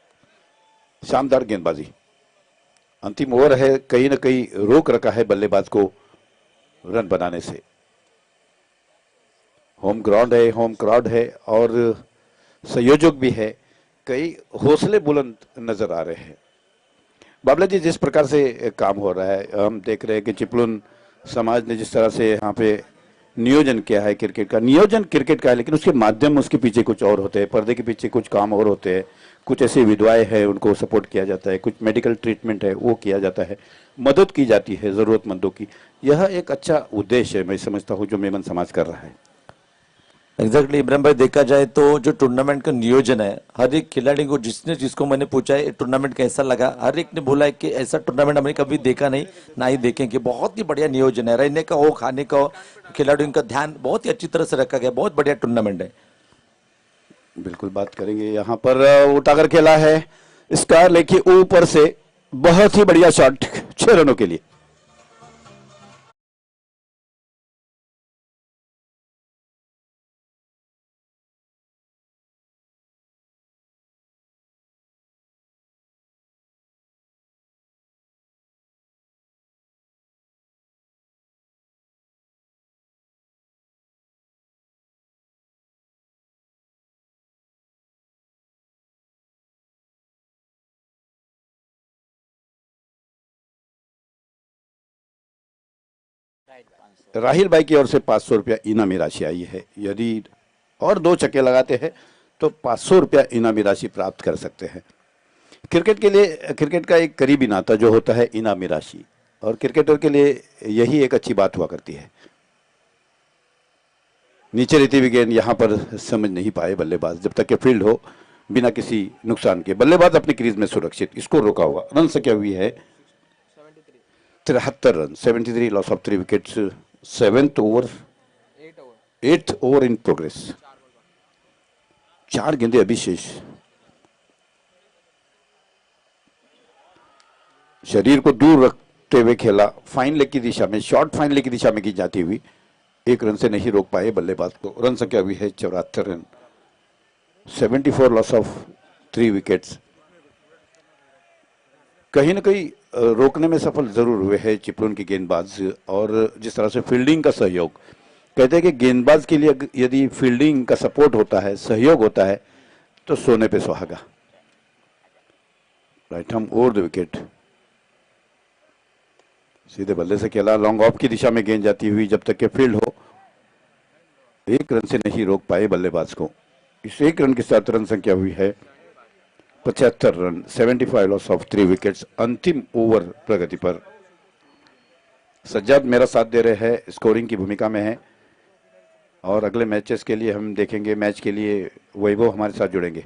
शानदार गेंदबाजी। अंतिम ओवर है, कहीं ना कहीं रोक रखा है बल्लेबाज को रन बनाने से। होम ग्राउंड है, होम क्राउड है और संयोजक भी है, कई हौसले बुलंद नजर आ रहे हैं। बाबला जी, जिस प्रकार से काम हो रहा है, हम देख रहे हैं कि चिपलुन समाज ने जिस तरह से यहाँ पे नियोजन किया है क्रिकेट का, नियोजन क्रिकेट का है लेकिन उसके माध्यम उसके पीछे कुछ और होते हैं, पर्दे के पीछे कुछ काम और होते हैं। कुछ ऐसी विधवाएं हैं, उनको सपोर्ट किया जाता है, कुछ मेडिकल ट्रीटमेंट है वो किया जाता है, मदद की जाती है जरूरतमंदों की। यह एक अच्छा उद्देश्य है, मैं समझता हूँ, जो मेमन समाज कर रहा है। एग्जैक्टली इब्राहिम भाई, देखा जाए तो जो टूर्नामेंट का नियोजन है, हर एक खिलाड़ी को जिसको मैंने पूछा है टूर्नामेंट कैसा लगा, हर एक ने बोला है कि ऐसा टूर्नामेंट हमने कभी देखा नहीं, ना ही देखेंगे। बहुत ही बढ़िया नियोजन है, रहने का हो, खाने का हो, खिलाड़ियों का ध्यान बहुत ही अच्छी तरह से रखा गया, बहुत बढ़िया टूर्नामेंट है। बिल्कुल बात करेंगे। यहाँ पर उठाकर खेला है स्क्वायर लेग के ऊपर से, बहुत ही बढ़िया शॉट 6 रनों के लिए। राहिल भाई की ओर से 500 रुपया इनामी राशि आई है। यदि और 2 छक्के लगाते हैं तो 500 रुपया इनामी राशि प्राप्त कर सकते हैं। क्रिकेट के लिए, क्रिकेट का एक करीबी नाता जो होता है इनामी राशि, और क्रिकेटर के लिए यही एक अच्छी बात हुआ करती है। नीचे रहती हुई गेंद यहाँ पर समझ नहीं पाए बल्लेबाज, जब तक कि फील्ड हो, बिना किसी नुकसान के। बल्लेबाज अपनी क्रीज में सुरक्षित, इसको रोका हुआ। रन संख्या हुई है 73 run, 73 loss of 3 wickets. 7th over, 8th over in progress. 4 गेंदे अभी शेष। शरीर को दूर रखते हुए खेला, फाइन लेग की दिशा में, शॉर्ट फाइन लेग की दिशा में की जाती हुई, 1 रन से नहीं रोक पाए बल्लेबाज को। रन संख्या हुई है 74 रन, 74 लॉस ऑफ 3 विकेट्स। कहीं ना कहीं रोकने में सफल जरूर हुए हैं चिपलुन के गेंदबाज, और जिस तरह से फील्डिंग का सहयोग, कहते हैं कि गेंदबाज के लिए यदि फील्डिंग का सपोर्ट होता है, सहयोग होता है, तो सोने पे सुहागा। Right arm over the wicket, सीधे बल्ले से खेला, लॉन्ग ऑफ की दिशा में गेंद जाती हुई, जब तक के फील्ड हो। 1 रन से नहीं रोक पाए बल्लेबाज को। इस 1 रन के साथ रन संख्या हुई है 75 रन, 75 लॉस ऑफ 3 विकेट्स। अंतिम ओवर प्रगति पर। सज्जाद मेरा साथ दे रहे हैं, स्कोरिंग की भूमिका में है, और अगले मैचेस के लिए हम देखेंगे, मैच के लिए वैभव हमारे साथ जुड़ेंगे।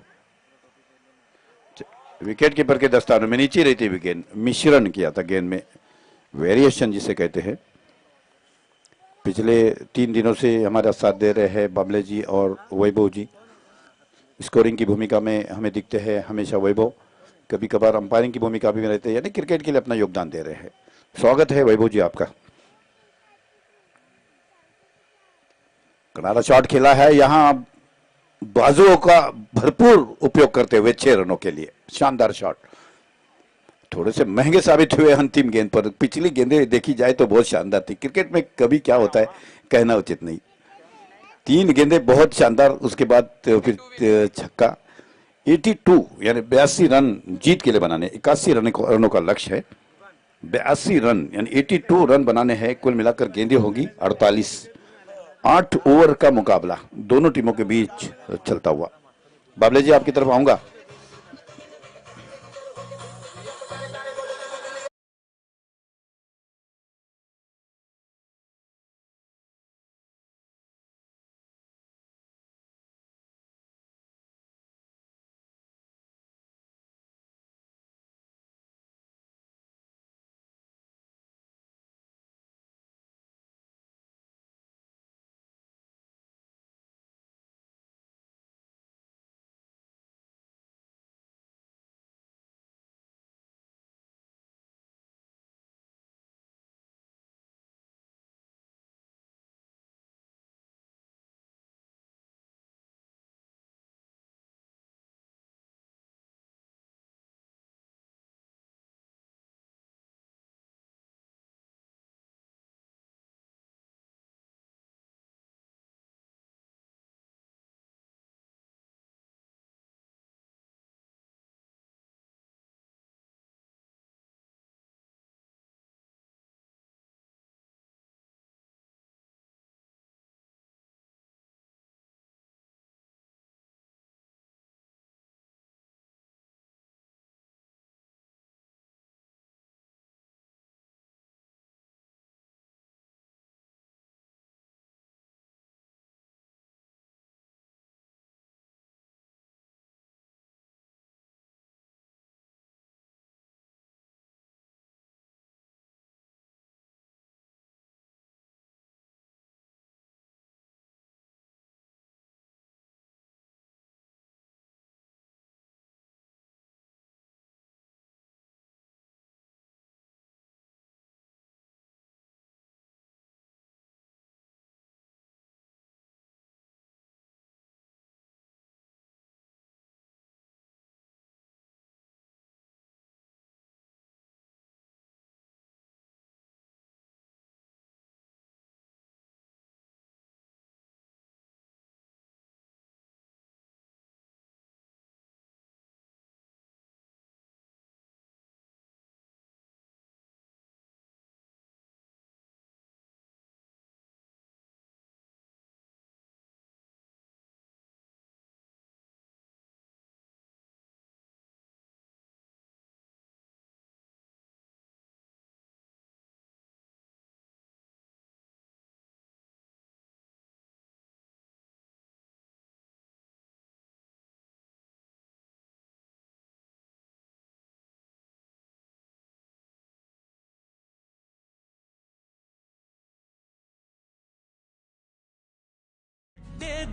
विकेट कीपर के दस्तानों में नीचे रहती हुई गेंद, मिश्रण किया था गेंद में, वेरिएशन जिसे कहते हैं। पिछले 3 दिनों से हमारा साथ दे रहे हैं बाबले जी और वैभव जी। स्कोरिंग की भूमिका में हमें दिखते हैं हमेशा वैभव, कभी कभार अंपायरिंग की भूमिका भी में रहते हैं, यानी क्रिकेट के लिए अपना योगदान दे रहे हैं। स्वागत है वैभव जी आपका। करारा शॉट खेला है, यहां बाजुओं का भरपूर उपयोग करते हुए 6 रनों के लिए शानदार शॉट। थोड़े से महंगे साबित हुए अंतिम गेंद पर, पिछली गेंदें देखी जाए तो बहुत शानदार थी। क्रिकेट में कभी क्या होता है कहना उचित नहीं। 3 गेंदें बहुत शानदार, उसके बाद फिर छक्का। 82 यानी 82 रन जीत के लिए बनाने, 81 रनों का लक्ष्य है। 82 रन यानी 82 रन बनाने हैं, कुल मिलाकर गेंदें होगी 48। 8 ओवर का मुकाबला दोनों टीमों के बीच चलता हुआ। बाबले जी आपकी तरफ आऊंगा।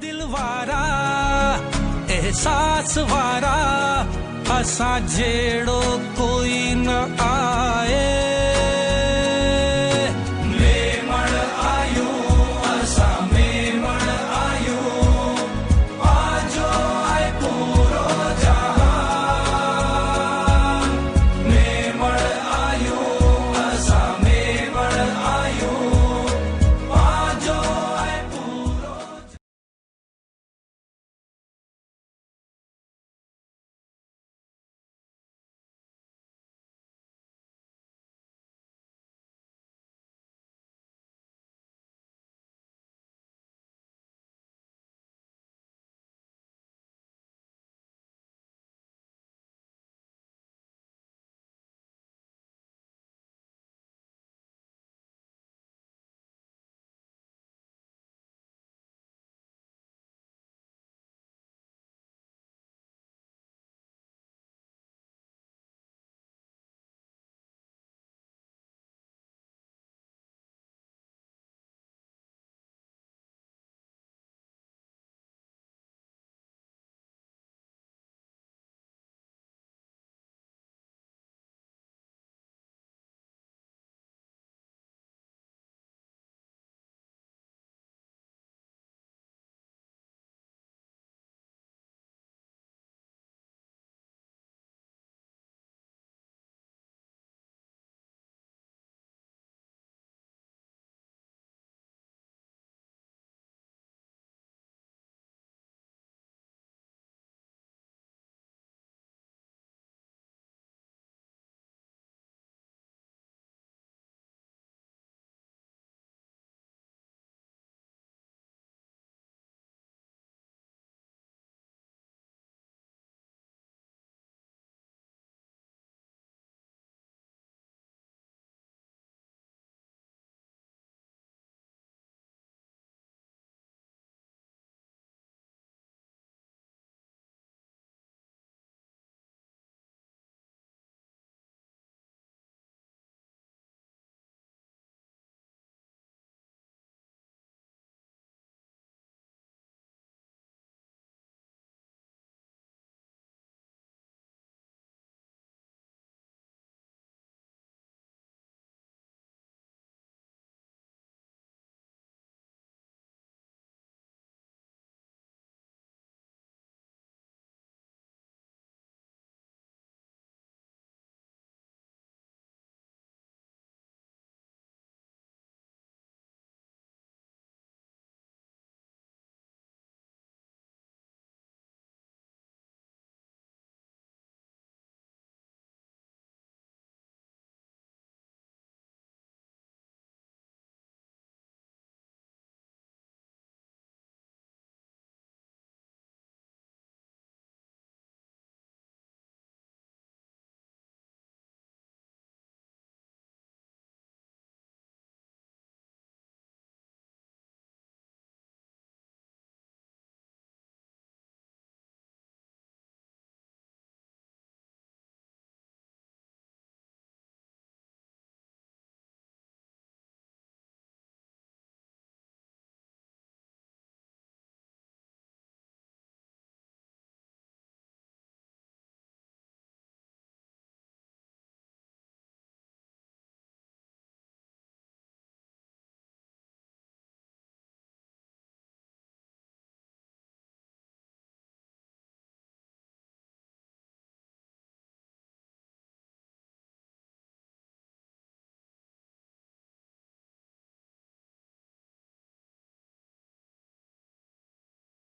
दिल वारा एहसास वारा असा जेड़ो कोई न आए।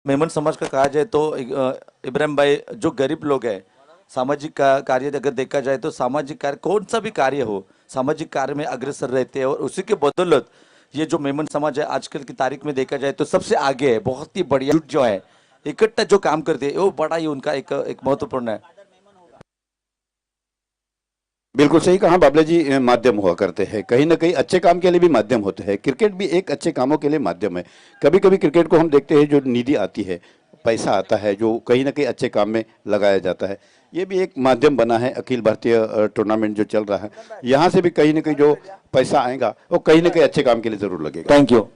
मेमन समाज का कहा जाए तो इब्राहिम भाई जो गरीब लोग हैं सामाजिक कार्य अगर देखा जाए तो सामाजिक कार्य कौन सा भी कार्य हो सामाजिक कार्य में अग्रसर रहते हैं और उसी के बदौलत ये जो मेमन समाज है आजकल की तारीख में देखा जाए तो सबसे आगे है। बहुत ही बढ़िया जुट जो है इकट्ठा जो काम करते हैं वो बड़ा ही उनका एक महत्वपूर्ण है। बिल्कुल सही कहा बाबला जी, माध्यम हुआ करते हैं, कहीं ना कहीं अच्छे काम के लिए भी माध्यम होते हैं। क्रिकेट भी एक अच्छे कामों के लिए माध्यम है। कभी कभी क्रिकेट को हम देखते हैं जो निधि आती है, पैसा आता है जो कहीं ना कहीं अच्छे काम में लगाया जाता है, ये भी एक माध्यम बना है। अखिल भारतीय टूर्नामेंट जो चल रहा है, यहाँ से भी कहीं ना कहीं जो पैसा आएगा वो कहीं ना कहीं अच्छे काम के लिए जरूर लगेगा। Thank you.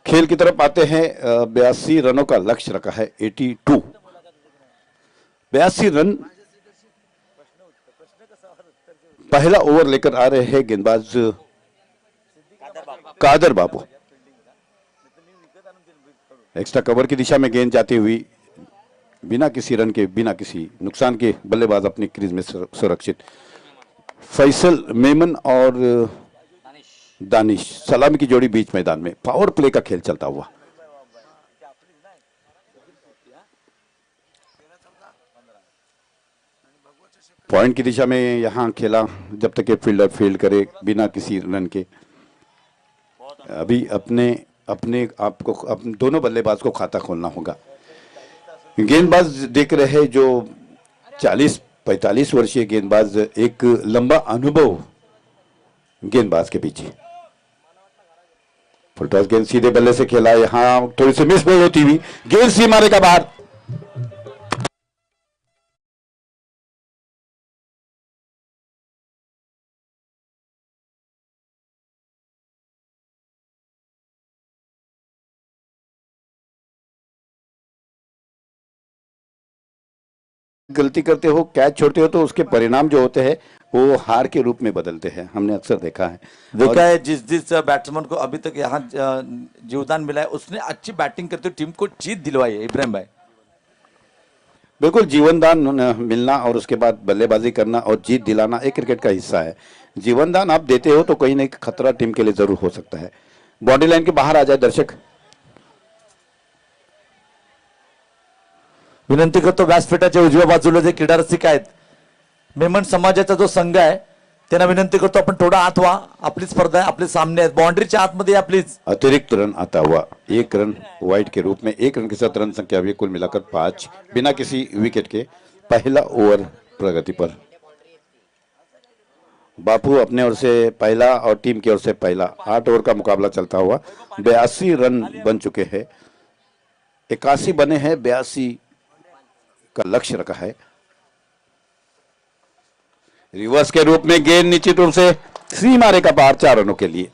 खेल की तरफ आते हैं। 82 रनों का लक्ष्य रखा है, 82। 82 रन पहला ओवर लेकर आ रहे हैं गेंदबाज कादर बाबू। एक्स्ट्रा कवर की दिशा में गेंद जाती हुई बिना किसी रन के, बिना किसी नुकसान के बल्लेबाज अपनी क्रीज में सुरक्षित। फैसल मेमन और दानिश सलामी की जोड़ी बीच मैदान में, पावर प्ले का खेल चलता हुआ। पॉइंट की दिशा में यहां खेला जब तक ये फील्डर फील्ड करे बिना किसी रन के। अभी अपने अपने आपको दोनों बल्लेबाज को खाता खोलना होगा। गेंदबाज देख रहे हैं जो 40-45 वर्षीय गेंदबाज, एक लंबा अनुभव गेंदबाज के पीछे। फुलटॉस गेंद सीधे बल्ले से खेला, यहां थोड़ी सी मिस बॉल होती हुई गेंद सीमारे का बाहर। गलती करते हो, कैच छोड़ते हो तो उसके परिणाम जो होते हैं वो हार के रूप में बदलते हैं, हमने अक्सर देखा है। देखा है जिस बैट्समैन को अभी तक यहाँ योगदान मिला है उसने अच्छी बैटिंग करते हुए टीम को जीत दिलवाई है इब्राहिम भाई। बिल्कुल, जीवनदान मिलना और उसके बाद बल्लेबाजी करना और जीत दिलाना एक क्रिकेट का हिस्सा है। जीवनदान आप देते हो तो कहीं ना कहीं खतरा टीम के लिए जरूर हो सकता है। बॉडी लाइन के बाहर आ जाए दर्शक। विनंती करतो व्यासपीठाच्या उजव्या बाजूला जे क्रीडा रसिक आहेत मेमन समाजाचा जो संघ आहे त्यांना विनंती करतो आपण थोडा आत व्हा, आपली स्पर्धा आहे, आपले सामने आहेत, बाउंड्रीच्या आतमध्ये या प्लीज। अतिरिक्त रन आता हुआ, 1 रन वाइड के रूप में, 1 रन के साथ रन संख्या भी कुल मिलाकर 5 बिना किसी विकेट के। पहला ओवर प्रगति पर। बापू अपने ओर से पहला और टीम की ओर से पहला। 8 ओवर का मुकाबला चलता हुआ 82 रन बन चुके हैं, 81 बने हैं, 82 का लक्ष्य रखा है। रिवर्स के रूप में गेंद निश्चित रूप से सीमारे का पार 4 रनों के लिए।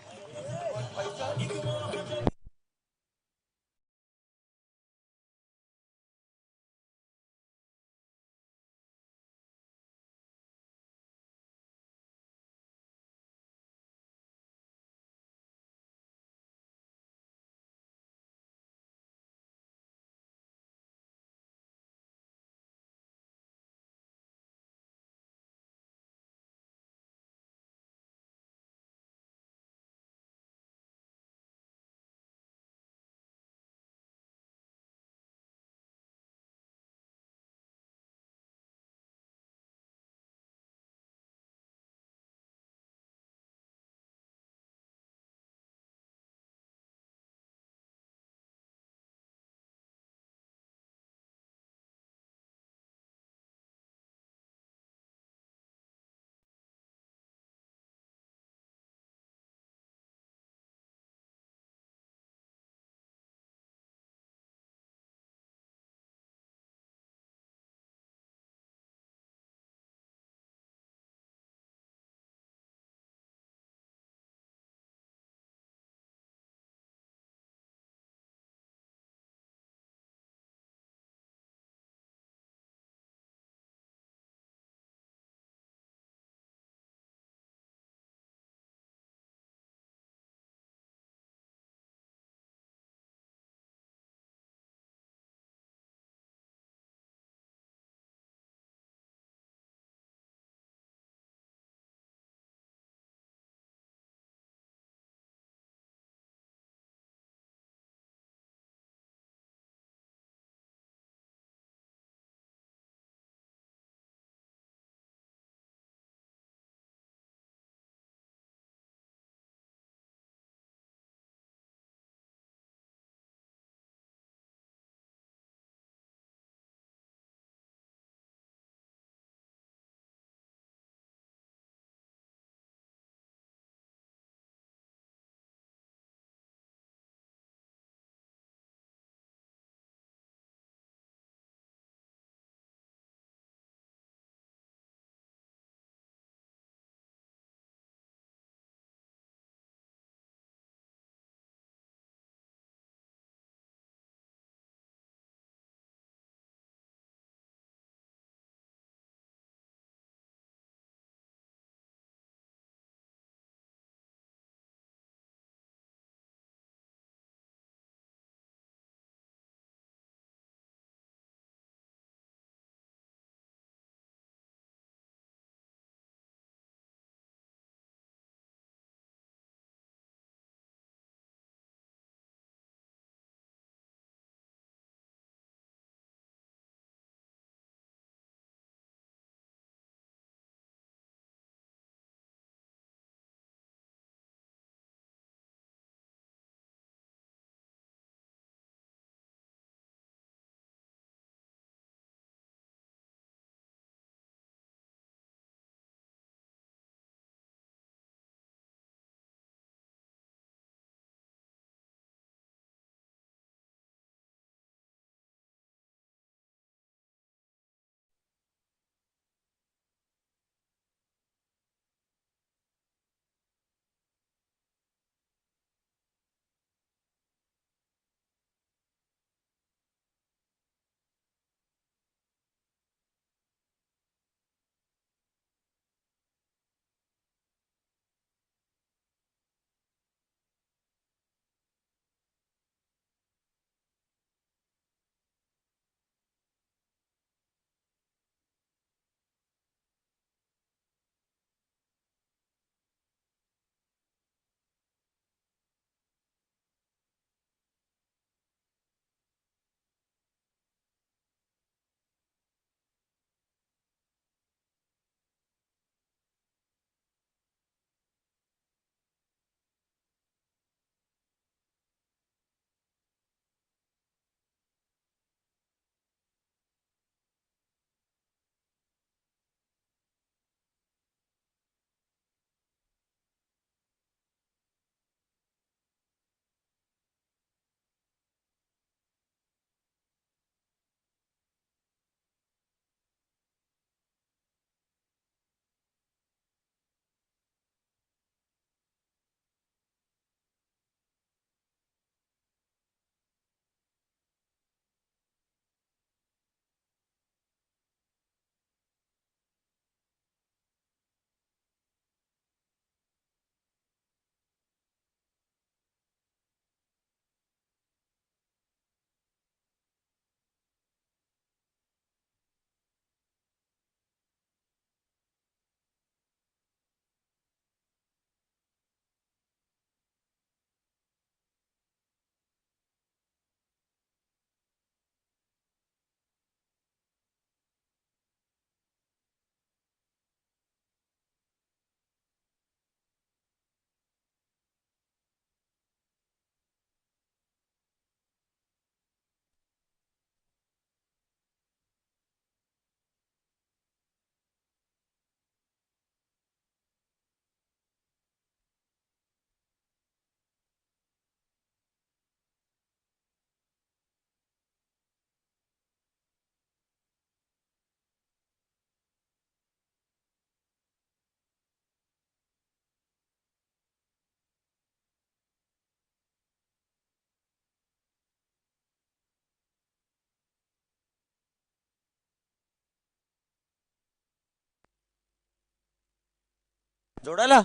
जोडायला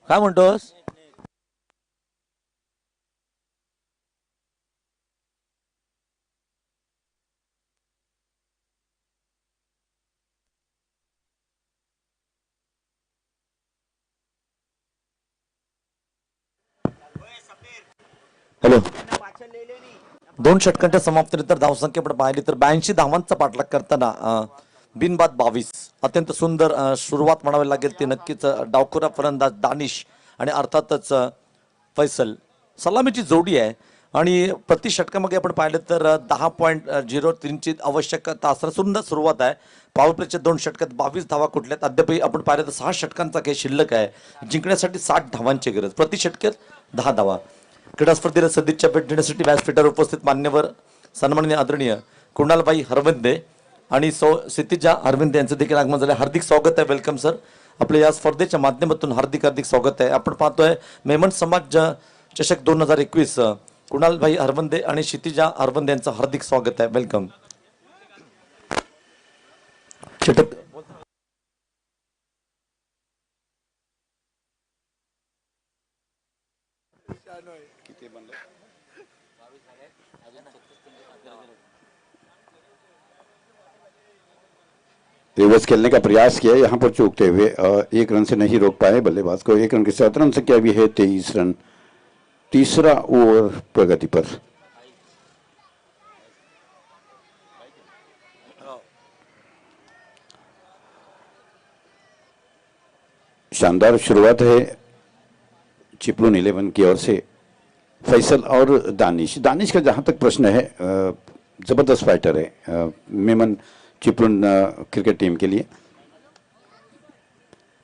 काय म्हणतोस? हॅलो, 2 षटकांच्या समाप्तीनंतर धावसंख्या आपण पाहिली तर 82 धावांचा पाठलाग करताना बिनबाद 22. अत्यंत सुंदर सुरुवात म्हणावी लागेल ती नक्कीच डावखुरा फलंदाज दानिश आणि अर्थातच फैसल सलामीची जोडी आहे. आणि प्रति षटकामागे आपण पाहिलं तर 10.03ची आवश्यकता असणार सुंदर सुरुवात आहे. पॉवर प्लेच्या 2 षटकात 22 धावा कुठल्यात अद्यापही आपण पाहिलं तर 6 षटकांचा काही शिल्लक आहे. जिंकण्यासाठी 60 धावांची गरज, प्रति षटकात 10 धावा. क्रीडा स्पर्धेला सदिच्छा भेट देण्यासाठी व्यासपीठावर उपस्थित मान्यवर सन्माननीय आदरणीय कुणालबाई हरविंदे आणि क्षितिजा हरविंदे यांचं देखील आगमन झालं. हार्दिक स्वागत आहे. Welcome sir. आपल्या या स्पर्धेच्या माध्यमातून हार्दिक हार्दिक स्वागत आहे. आपण पाहतोय मेमन समाज चषक 2021 कुणालबाई हरविंदे आणि क्षितिजा हरविंदे यांचं हार्दिक स्वागत आहे. वेलकम. षटक रिवर्स खेलने का प्रयास किया, यहाँ पर चूकते हुए 1 रन से नहीं रोक पाए बल्लेबाज को. 1 रन के साथ रन संख्या भी है 23 रन. तीसरा ओवर प्रगति पर. शानदार शुरुआत है चिपलून 11 की ओर से. फैसल और दानिश का जहां तक प्रश्न है, जबरदस्त फाइटर है मेमन चिपलून क्रिकेट टीम के लिए.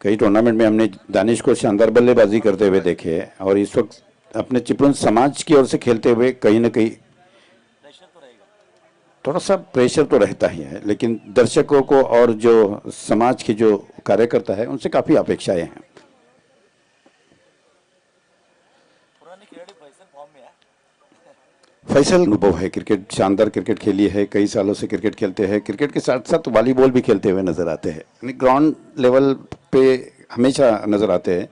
कई टूर्नामेंट में हमने दानिश को शानदार बल्लेबाजी करते हुए देखे हैं और इस वक्त अपने चिपलून समाज की ओर से खेलते हुए कहीं ना कहीं थोड़ा सा प्रेशर तो रहता ही है, लेकिन दर्शकों को और जो समाज के जो कार्यकर्ता है उनसे काफी अपेक्षाएं हैं. फैसल अनुभव है, क्रिकेट शानदार क्रिकेट खेली है, कई सालों से क्रिकेट खेलते हैं. क्रिकेट के साथ साथ वॉलीबॉल भी खेलते हुए नजर आते हैं. यानी ग्राउंड लेवल पे हमेशा नजर आते हैं,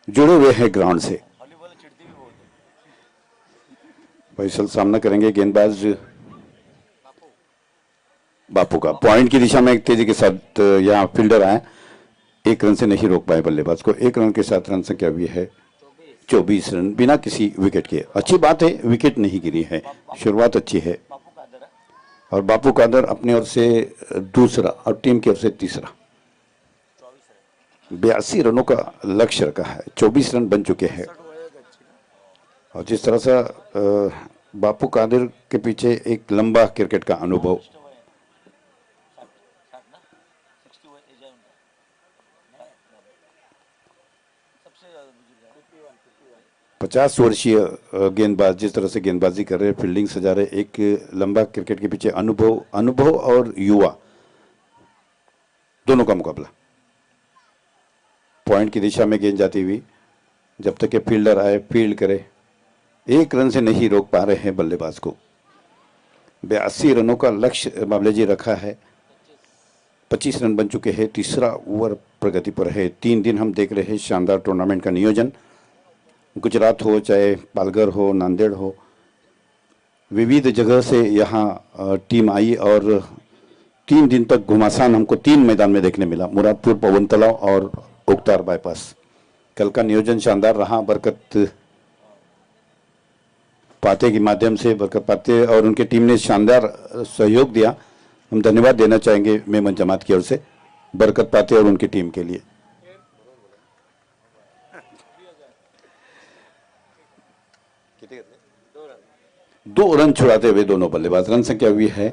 जुड़े हुए हैं ग्राउंड से. फैसल सामना करेंगे गेंदबाज बापू का. पॉइंट की दिशा में एक तेजी के साथ यहाँ फील्डर आए, 1 रन से नहीं रोक पाए बल्लेबाज को. 1 रन के साथ रन संख्या भी है 24 रन बिना किसी विकेट के. अच्छी बात है, विकेट नहीं गिरी है, शुरुआत अच्छी है. और बापू कादर अपनी ओर से दूसरा और टीम की ओर से तीसरा. 82 रनों का लक्ष्य रखा है, 24 रन बन चुके हैं. और जिस तरह से बापू कादिर के पीछे एक लंबा क्रिकेट का अनुभव, 50 वर्षीय गेंदबाज जिस तरह से गेंदबाजी कर रहे, फील्डिंग सजा रहे, एक लंबा क्रिकेट के पीछे अनुभव और युवा दोनों का मुकाबला. पॉइंट की दिशा में गेंद जाती हुई, जब तक के फील्डर आए फील्ड करे. 1 रन से नहीं रोक पा रहे हैं बल्लेबाज को. 82 रनों का लक्ष्य बाबले जी रखा है, 25 रन बन चुके हैं. तीसरा ओवर प्रगति पर है. 3 दिन हम देख रहे हैं शानदार टूर्नामेंट का नियोजन. गुजरात हो, चाहे पालघर हो, नांदेड़ हो, विविध जगह से यहाँ टीम आई और 3 दिन तक घुमासान हमको 3 मैदान में देखने मिला, मुरादपुर, पवन तलाव और उक्तार बाईपास. कल का नियोजन शानदार रहा. बरकत पाते के माध्यम से, बरकत पाते और उनके टीम ने शानदार सहयोग दिया. हम धन्यवाद देना चाहेंगे मेमन जमात की ओर से बरकत पाते और उनकी टीम के लिए. दो रन छुड़ाते हुए दोनों बल्लेबाज. रन संख्या हुई है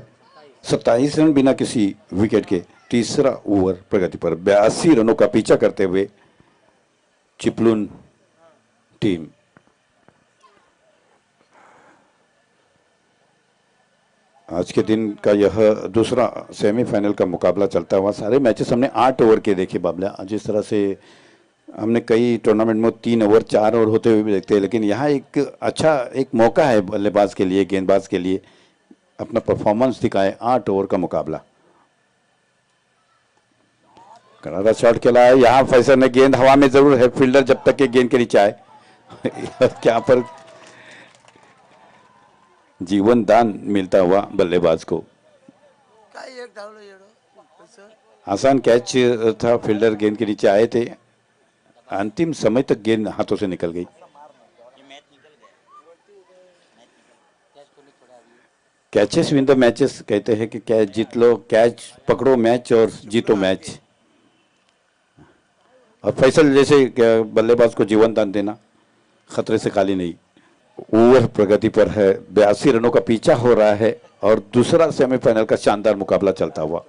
27 रन बिना किसी विकेट के. तीसरा ओवर प्रगति पर. 82 रनों का पीछा करते हुए चिपलून टीम. आज के दिन का यह दूसरा सेमीफाइनल का मुकाबला चलता हुआ. सारे मैचेस हमने 8 ओवर के देखे बाबला. जिस तरह से हमने कई टूर्नामेंट में 3 ओवर 4 ओवर होते हुए भी देखते हैं, लेकिन यहाँ एक अच्छा एक मौका है बल्लेबाज के लिए, गेंदबाज के लिए अपना परफॉर्मेंस दिखाए. 8 ओवर का मुकाबला. करारा शॉट खेला है, यहाँ फैसल ने गेंद हवा में जरूर है, फील्डर जब तक के गेंद के नीचे आए क्या पर जीवन दान मिलता हुआ बल्लेबाज को। काय एक धावलं येडो कसं आसान कैच था, फील्डर गेंद के नीचे आए थे, अंतिम समय तक गेंद हाथों से निकल गई। कैचेस विन द मैचेस कहते हैं कि कैच जीत लो, कैच पकड़ो मैच और जीतो मैच। और फैसल जैसे बल्लेबाज को जीवन दान देना, खतरे से खाली नहीं। ओवर प्रगति पर है, 82 रनों का पीछा हो रहा है और दूसरा सेमीफाइनल का शानदार मुकाबला चलता हुआ।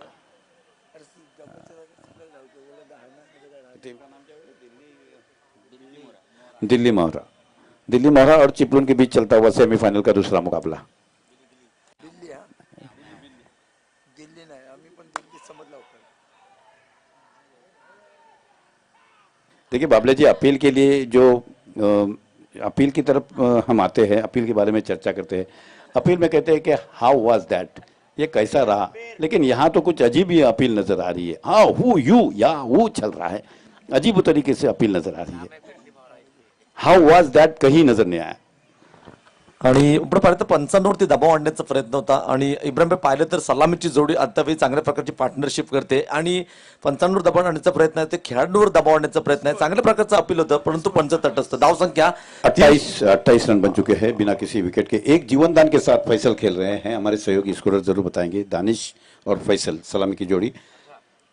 दिल्ली मोहरा और चिपलून के बीच चलता हुआ सेमीफाइनल का दूसरा मुकाबला। दिल्ली हा दिल्ली नाही आम्ही पण दिल्ली समजला होता। देखिए बाबले जी, अपील के लिए जो अपील की तरफ हम आते हैं, अपील के बारे में चर्चा करते हैं। अपील में कहते हैं कि हाउ वाज दैट, ये कैसा रहा, लेकिन यहाँ तो कुछ अजीब ही अपील नजर आ रही है। हाँ हु यू या वो चल रहा है, अजीब तरीके से अपील नजर आ रही है। हाउ वाज दैट कहीं नजर नहीं आया। आणि आपण पाहिलं तर 95 वरती दबाव आणण्याचा प्रयत्न होता आणि इब्राहिम भाई पाहिलं तर सलामीची जोडी अद्यापही चांगल्या प्रकारची पार्टनरशिप करते आणि 95 वर दबाव आणण्याचा प्रयत्न आहे, ते खेळाडूंवर दबाव आणण्याचा प्रयत्न आहे। चांगल्या प्रकारचं अपील होतं, परंतु पंच तटस्थ। धाव संख्या 28 रन बन चुके हैं बिना किसी विकेट के। एक जीवनदान के साथ फैसल खेल रहे हैं, हमारे सहयोगी स्कोरर जरूर बताएंगे। दानिश और फैसल सलामी की जोड़ी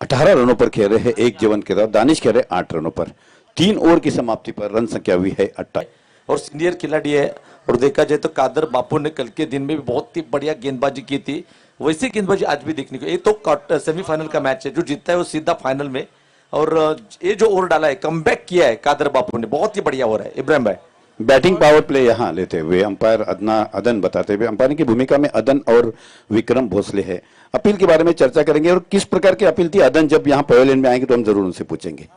18 रनों पर खेल रहे हैं, एक जीवन के साथ। दानिश खेल रहे 8 रनों पर। 3 ओवर की समाप्ति पर रन संख्या हुई है 28 और सीनियर खिलाड़ी है। और देखा जाए तो कादर बापू ने कल के दिन में भी बहुत ही बढ़िया गेंदबाजी की थी, वैसी गेंदबाजी आज भी देखने को। ये तो सेमीफाइनल का मैच है, जो जीतता है वो सीधा फाइनल में। और ये जो ओवर डाला है, कमबैक किया है कादर बापू ने, बहुत ही बढ़िया ओवर है इब्राहिम भाई। बैटिंग पावर प्ले यहाँ लेते हुए अंपायर अदन बताते हुए, अंपायर की भूमिका में अदन और विक्रम भोसले है। अपील के बारे में चर्चा करेंगे और किस प्रकार की अपील थी अदन, जब यहाँ पवेलियन में आएंगे तो हम जरूर उनसे पूछेंगे।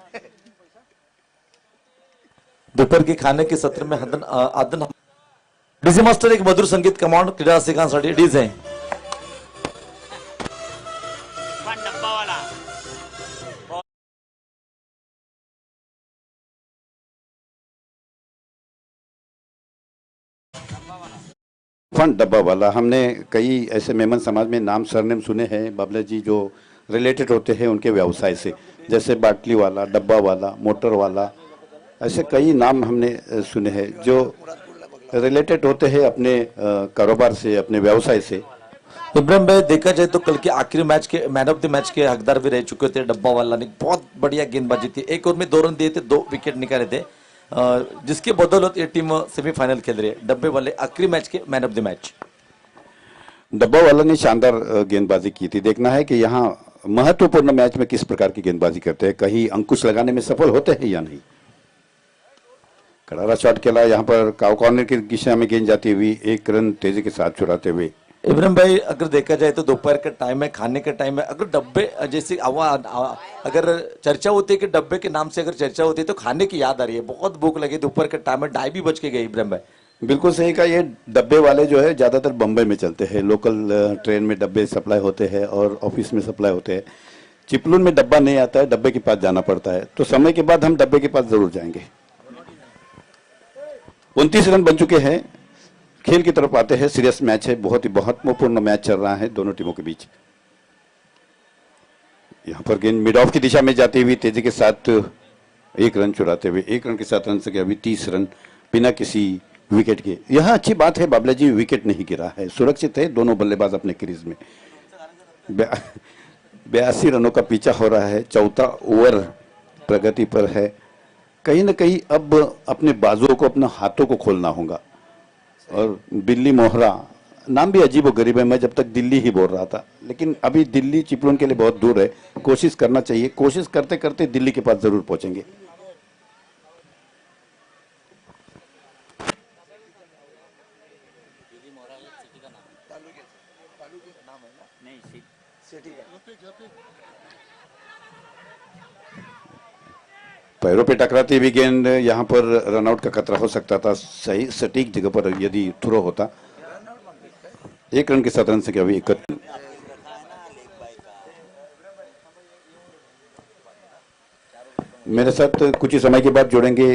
दोपहर के खाने के सत्र में अदन डीजे मास्टर एक मधुर संगीत कमांड क्रीडा रसिकांसाठी डीजे। फन डब्बा वाला, हमने कई ऐसे मेमन समाज में नाम सरनेम सुने हैं बाबला जी, जो रिलेटेड होते हैं उनके व्यवसाय से, जैसे बाटली वाला, डब्बा वाला, मोटर वाला, ऐसे कई नाम हमने सुने हैं जो रिलेटेड होते हैं अपने कारोबार से, अपने व्यवसाय से। इब्राहिम भाई देखा जाए तो कल के आखिरी मैच के मैन ऑफ द मैच के हकदार भी रह चुके थे डब्बा वाला ने। बहुत बढ़िया गेंदबाजी थी, एक ओवर में 2 रन दिए थे, 2 विकेट निकाले थे, जिसके बदौलत ये टीम सेमीफाइनल खेल रही है। डब्बे वाले आखिरी मैच के मैन ऑफ द मैच। डब्बा वाला ने शानदार गेंदबाजी की थी। देखना है कि यहाँ महत्वपूर्ण मैच में किस प्रकार की गेंदबाजी करते हैं, कहीं अंकुश लगाने में सफल होते हैं या नहीं। करारा शॉट खेला, यहाँ पर कॉर्नर की दिशा में गेंद जाती हुई, 1 रन तेजी के साथ चुराते हुए। इब्राहिम भाई अगर देखा जाए तो दोपहर का टाइम है, खाने का टाइम है, अगर डब्बे जैसे अगर चर्चा होती है कि डब्बे के नाम से अगर चर्चा होती है तो खाने की याद आ रही है। बहुत भूख लगी, दोपहर का टाइम है, 2:30 भी बज के गए इब्राहिम भाई। बिल्कुल सही कहा। ये डब्बे वाले जो है ज्यादातर बम्बई में चलते हैं, लोकल ट्रेन में डब्बे सप्लाई होते हैं और ऑफिस में सप्लाई होते हैं। चिपलून में डब्बा नहीं आता है, डब्बे के पास जाना पड़ता है, तो समय के बाद हम डब्बे के पास जरूर जाएंगे। 29 रन बन चुके हैं। खेल की तरफ आते हैं, सीरियस मैच है, बहुत ही महत्वपूर्ण मैच चल रहा है दोनों टीमों के बीच। यहाँ पर गेंद मिड ऑफ की दिशा में जाती हुई तेजी के साथ 1 रन चुराते हुए, 1 रन के साथ रन संख्या अभी 30 रन बिना किसी विकेट के। यह अच्छी बात है बाबला जी, विकेट नहीं गिरा है, सुरक्षित है दोनों बल्लेबाज अपने क्रीज में। 82 रनों का पीछा हो रहा है, 4था ओवर प्रगति पर है। कहीं ना कहीं अब अपने बाजुओं को, अपने हाथों को खोलना होगा। और दिल्ली मोहरा नाम भी अजीब और गरीब है, मैं जब तक दिल्ली ही बोल रहा था, लेकिन अभी दिल्ली चिपलून के लिए बहुत दूर है। कोशिश करना चाहिए, कोशिश करते करते दिल्ली के पास जरूर पहुंचेंगे। पैरों पे टकराती हुई गेंद, यहाँ पर रनआउट का खतरा हो सकता था, सही सटीक जगह पर यदि थ्रो होता। 1 रन के साथ रन संख्या हुई 31। मेरे साथ कुछ ही समय के बाद जुड़ेंगे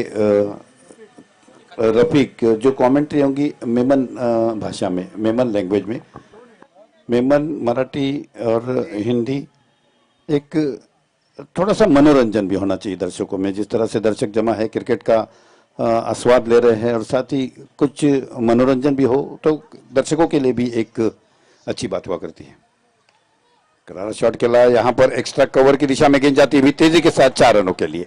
रफीक, जो कमेंट्री होंगी मेमन भाषा में, मेमन लैंग्वेज में, मेमन मराठी और हिंदी। एक थोड़ा सा मनोरंजन भी होना चाहिए दर्शकों में। जिस तरह से दर्शक जमा है, क्रिकेट का आस्वाद ले रहे हैं और साथ ही कुछ मनोरंजन भी हो तो दर्शकों के लिए भी एक अच्छी बात हुआ करती है। करारा शॉट खेला, यहाँ पर एक्स्ट्रा कवर की दिशा में गेंद जाती हुई तेजी के साथ 4 रनों के लिए।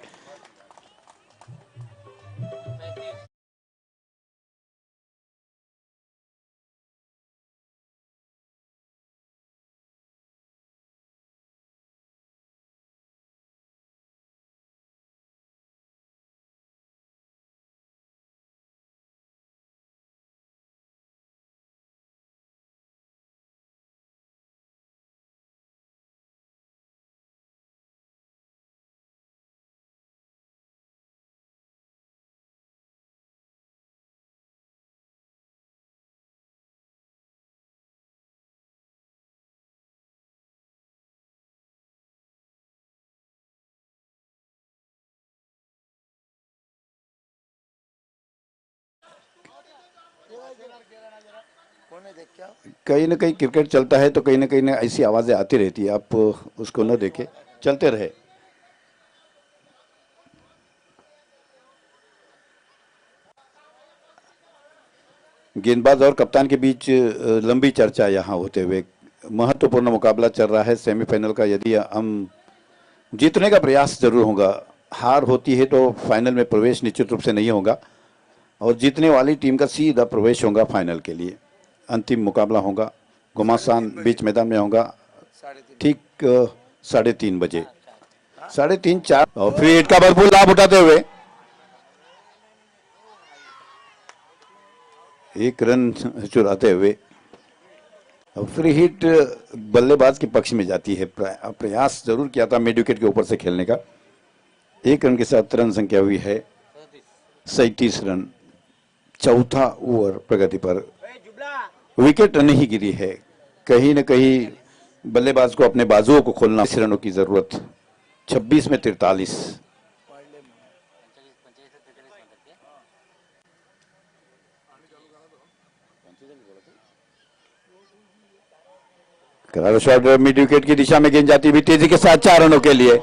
कहीं ना कहीं क्रिकेट चलता है तो कहीं ना कहीं ऐसी आवाजें आती रहती है, आप उसको न देखें, चलते रहे। गेंदबाज और कप्तान के बीच लंबी चर्चा यहाँ होते हुए महत्वपूर्ण मुकाबला चल रहा है सेमीफाइनल का। यदि हम जीतने का प्रयास जरूर होगा, हार होती है तो फाइनल में प्रवेश निश्चित रूप से नहीं होगा और जीतने वाली टीम का सीधा प्रवेश होगा फाइनल के लिए। अंतिम मुकाबला होगा घुमासान बीच मैदान में होगा ठीक 3:30 बजे, 3:30 4 और फ्री हिट का भरपूर लाभ उठाते हुए 1 रन चुराते हुए फ्री हिट बल्लेबाज के पक्ष में जाती है। प्रयास जरूर किया था मिड विकेट के ऊपर से खेलने का। 1 रन के साथ रन संख्या हुई है 37 रन। चौथा ओवर प्रगति पर, विकेट नहीं गिरी है। कहीं न कहीं बल्लेबाज को अपने बाजुओं को खोलना, 20 रनों की जरूरत। 26 में 43। करारा शॉट मिड विकेट की दिशा में गेंद जाती हुई तेजी के साथ 4 रनों के लिए।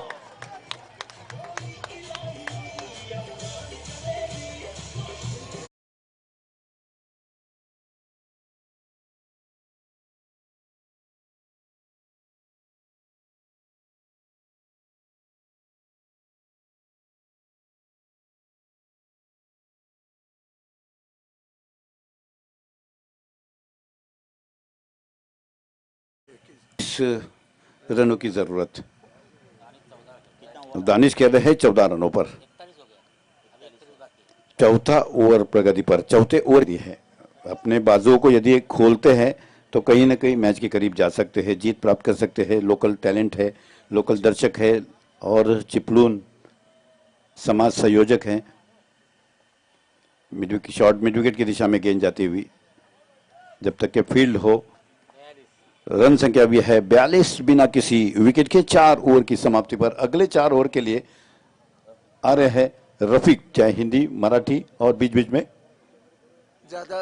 रनों की जरूरत। दानिश कह रहे हैं 14 रनों पर। चौथा ओवर प्रगति पर, चौथे ओवर ही है। अपने बाजुओं को यदि खोलते हैं तो कहीं ना कहीं मैच के करीब जा सकते हैं, जीत प्राप्त कर सकते हैं। लोकल टैलेंट है, लोकल दर्शक है और चिपलून समाज संयोजक हैं। मिड विकेट की दिशा में गेंद जाती हुई, जब तक के फील्ड हो। रन संख्या भी है 42 बिना किसी विकेट के 4 ओवर की समाप्ति पर। अगले 4 ओवर के लिए आ रहे हैं रफीक, चाहे हिंदी मराठी और बीच बीच में ज्यादा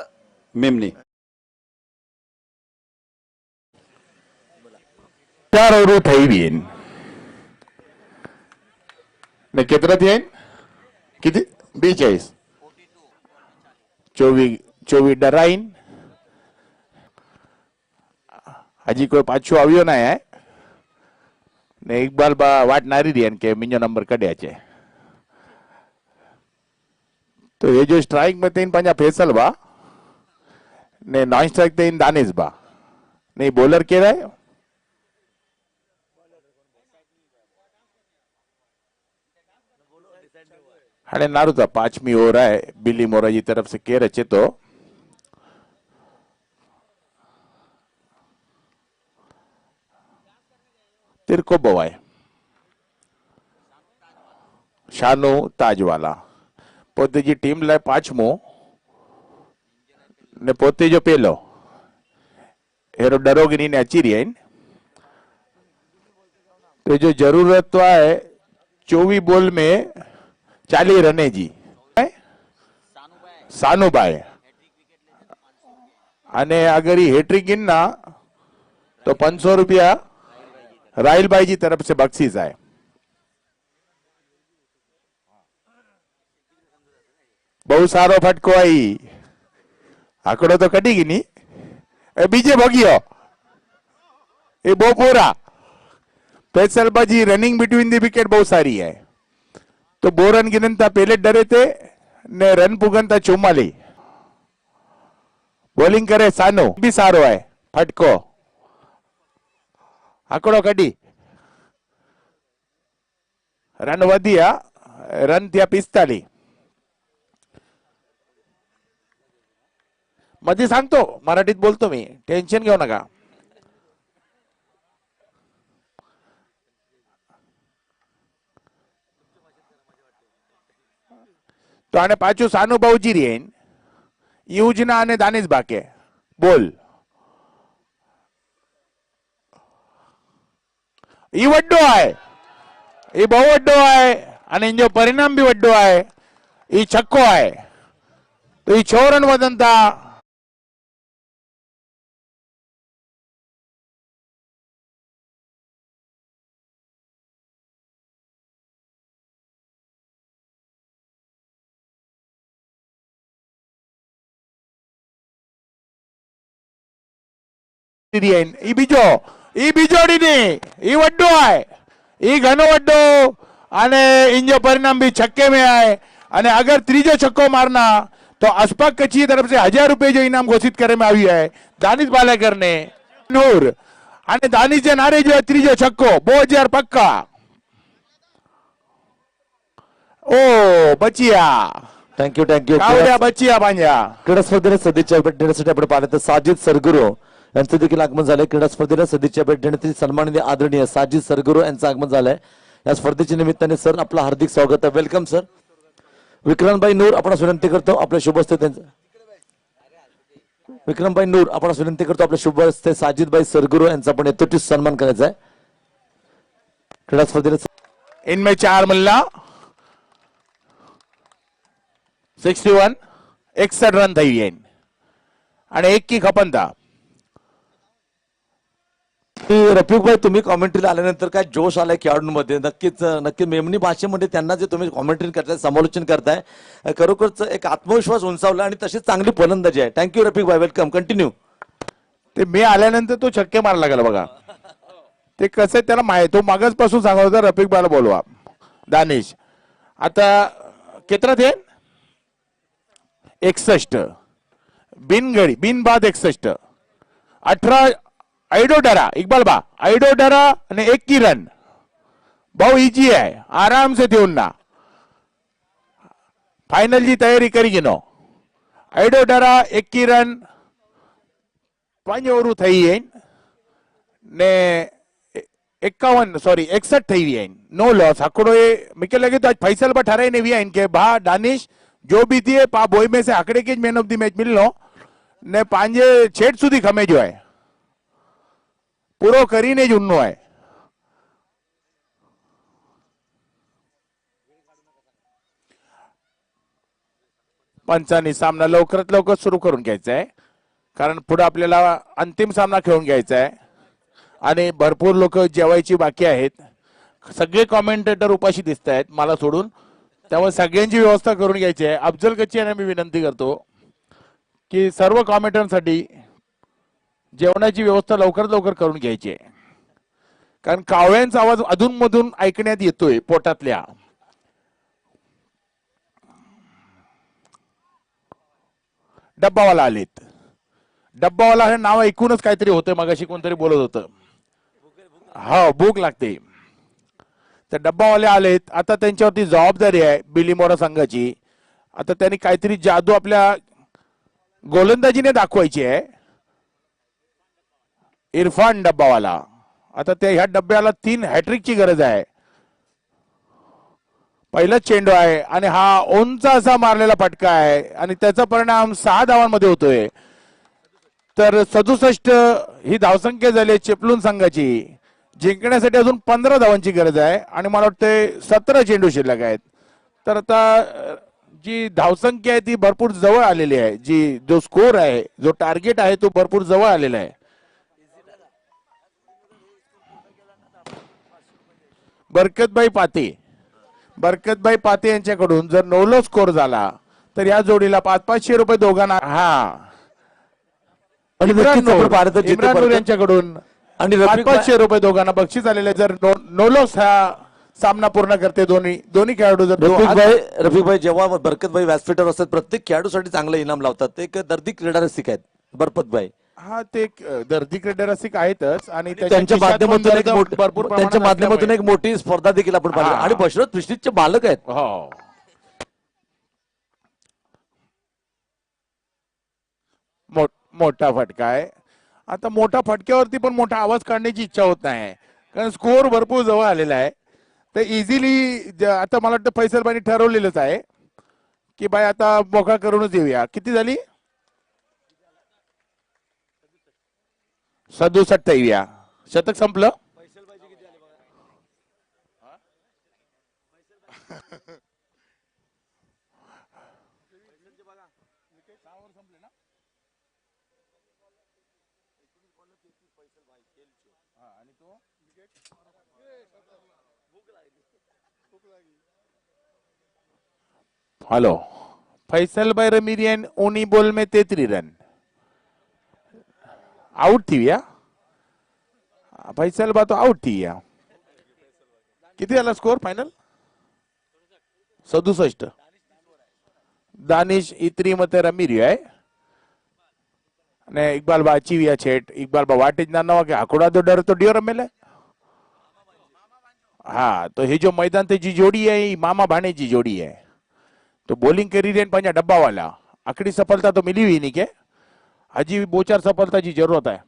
मेमनी। 4 ઓવરો થઈ ગઈ ને કેટલા થયા કીધી 42 24 ડરાઈન હજી કોઈ પાછું આવ્યો ના હે ને ઇકબાલ બા વાટ નારી રહ્યા કે મીજો નંબર કઢ્યા છે તો એ જો સ્ટ્રાઇક માં થઈને પાછા ફેસલ બા ને નોન સ્ટ્રાઇક થઈને દાનિશ બા ને બોલર કેરાય हाणे नारू था 5મી ओवर है बिली मोरा जी तरफ से केर अचे तो तिरको बवाए शानू ताजवाला पोते जी टीम लाए 5मो ने पोते जो पेलो हेरो डरोगिनी ने अची रही तो जो जरूरत तो है 24 बॉल में 40 रन है जी। सानूभाई અને अगर ये हेट्रिक गिनना तो 500 रुपया राहिल भाई जी तरफ से बख्शीश है। बहु सारो फटको आई आंकड़ो तो कटी गई नहीं। बीजे भगियो ये बोपोरा फैसलबाजी रनिंग बिटवीन द विकेट बहुत सारी है। तो 2 रन गिनता पहले डरे थे ने रन पुगनता 44। बॉलिंग करे सानो भी सारो है फटको आंकड़ो कटी रन वधिया रन थया 45। मध्ये सांगतो मराठीत बोलतो मी टेन्शन घेऊ नका। तो आने पाछू सानू बाऊजी रेन युजना અને દાનિશ બાકે બોલ ई वड्डो आहे ई बहु वड्डो आहे અને इनजो परिणाम भी वड्डो आहे। ई छक्को आहे तो ई 6 रन वधंता ई बीजो डी ई वड्डो आहे ई घणो वड्डो અને इनजो परिणाम भी छक्के में आए। અને अगर ત્રીજો छक्को मारना तो अशफाक कच्ची तरफ से 1000 रुपये जो इनाम घोषित करे में आई है दानिश बालेकर ने नूर અને दानिश जे नारे जो ત્રીજો छक्को 2000 पक्का। ओ बचिया थँक्यू थँक्यू कावड्या बचिया पांजा क्रीडा स्पर्धेला सदिच्छा भेट देण्यासाठी आपण पाहतो साजिद सरगुरू यांचं देखील आगमन झालंय। क्रीडा स्पर्धेला सदिच्छा भेट देण्यासाठी सन्माननीय आदरणीय साजिद सरगुरू यांचं आगमन झालंय। या स्पर्धेच्या निमित्ताने सर आपलं हार्दिक स्वागत आहे। Welcome sir. विक्रमभाई नूर आपण विनंती करतो आपल्या शुभ हस्ते त्यांचं विक्रमभाई नूर आपण विनंती करतो आपल्या शुभ हस्ते साजिदभाई सरगुरू यांचा पण यथोचित सन्मान करायचा आहे। क्रीडा स्पर्धेला इनमें 4 मल्ला 61 61 रन થઈ ગયા અને 1 की खपन था। रफिकभाई तुम्ही कॉमेंट्रीला आल्यानंतर काय जोश आलाय खेळाडूंमध्ये नक्की मेमनी भाषेमध्ये त्यांना जे तुम्ही कॉमेंट्री करताय समालोचन करताय खरोखरच एक आत्मविश्वास उंचावला आणि तशी चांगली फलंदाजी आहे। Thank you Rafiqbhai welcome continue. ते मी आल्यानंतर तो छक्के मारायला लागला बघा ते कसं त्याला माहिती तो मागचपासून सांगत होता रफिकभाईला बोलवा दानिश आता कितना थे 61 बिन गडी बिन बाद 61 18 आइडोडरा इकबाल बा आइडोडरा ने 1 की रन बहु इजी है आराम से देऊन ना फाइनल जी तैयारी करी गिनो आइडोडरा 1 की रन 5 ओवर થઈ है ने 51 सॉरी 61 થઈ है नो लॉस आंकड़ो ये मुझे लगे तो आज फैसल पर ठहराई नहीं है इनके बा दानिश जो भी थी पा बॉय में से आंकड़े के मैन ऑफ द मैच मिल लो ने पांजे छेड़ सुधी खमे जो है पूरो करीने જ ઉન્નો आहे। पंचांनी सामना लवकरात लवकर सुरू करून घ्यायचा आहे कारण पुढे आपल्याला अंतिम सामना खेळून घ्यायचा आहे आणि भरपूर लोक जेवायची बाकी आहेत। सगळे कॉमेंटेटर उपाशी दिसत आहेत मला सोडून त्यामुळे सगळ्यांची व्यवस्था करून घ्यायची आहे। अफजल कच्ची यांना मी विनंती करतो की सर्व कॉमेंटरसाठी जेवणाची व्यवस्था लवकरात लवकर करून घ्यायची आहे कारण कावळ्यांचा आवाज अधूनमधून ऐकण्यात येतोय पोटातल्या। डब्बावाला आलेत डब्बावाला हे नाव ऐकूनच काहीतरी होतंय मगाशी कोणतरी बोलत होतं हा भूक लागते तर डब्बावाले आलेत आता त्यांच्यावरती जबाबदारी आहे बिलीमोरा संघाची। आता त्यांनी काहीतरी जादू आपल्या गोलंदाजीने दाखवायची आहे। इरफान डब्बावाला आता त्या ह्या डब्याला 3 हॅट्रिकची गरज आहे। पहिलाच चेंडू आहे आणि हा ओनचा असा मारलेला फटका आहे आणि त्याचा परिणाम 6 धावांमध्ये होतोय। तर 67 ही धावसंख्या झाली चिपळूण संघाची जिंकण्यासाठी अजून 15 धावांची गरज आहे आणि मला वाटतं 17 चेंडू शिल्लक आहेत. तर आता जी धावसंख्या आहे ती भरपूर जवळ आलेली आहे. जो स्कोर आहे, जो टार्गेट आहे तो भरपूर जवळ आलेला आहे. बरकतभाई पाते यांच्याकडून जर 9 स्कोर झाला तर या जोडीला 500-500 रुपये दोघांना. आणि नक्कीच आपण पाहिलं तर जिथे इम्रान नूर बरकत- यांच्याकडून आणि रफिक 500 रुपये दोघांना बक्षीस आलेले. जर नोलोस हा सामना पूर्ण करते दोन्ही खेळाडू जर रफिक भाई जेव्हा बरकत भाई व्यासपीठावर असतात प्रत्येक खेळाडूसाठी चांगलं इनाम लावतात. ते एक दर्दी क्रीडा रसिक आहेत बरकत भाई. हा ते दर्दी क्रीडा रसिक आहेतच आणि त्यांच्या खिशात माध्यमातून पण एक भरपूर प्रमाणात त्यांच्या माध्यमातून असल्यामुळे. एक मोठी स्पर्धा देखील आपण पाहिली. हा. आणि बशरत प्रिस्टिजचे बालक आहेत. हो मोठा फटका आहे. आता मोठा फटक्यावरती पण मोठा आवाज काढण्याची इच्छा होत नाही कारण स्कोर भरपूर जवळ आलेला आहे. तर इझिली आता मला वाटतं फैसलबाईंनी ठरवलेलंच आहे की बाय आता मोकळा करूनच येऊया. किती झाली? 67 येऊया. शतक संपलं. हेलो फैसल भाई रमीरियन उनी बॉल में 33 रन आउट थी या फैसल बा तो आउट थी या. किती झाला स्कोर फायनल? 67. दानिश इत्री मते रमी રહ્યો है ने इकबाल बा अचीविया छेट इकबाल बा वाटे જ ના નવા કે આખોડા તો ડર તો ડિયો રમેલે. હા તો ये जो मैदान ते जी जोड़ी है ये मामा भाणे जी जोड़ी है. तो बॉलिंग करी रहे पंजा डब्बा वाला आखिरी सफलता तो मिली हुई नहीं के हजी भी 2-4 सफलता की जरूरत है.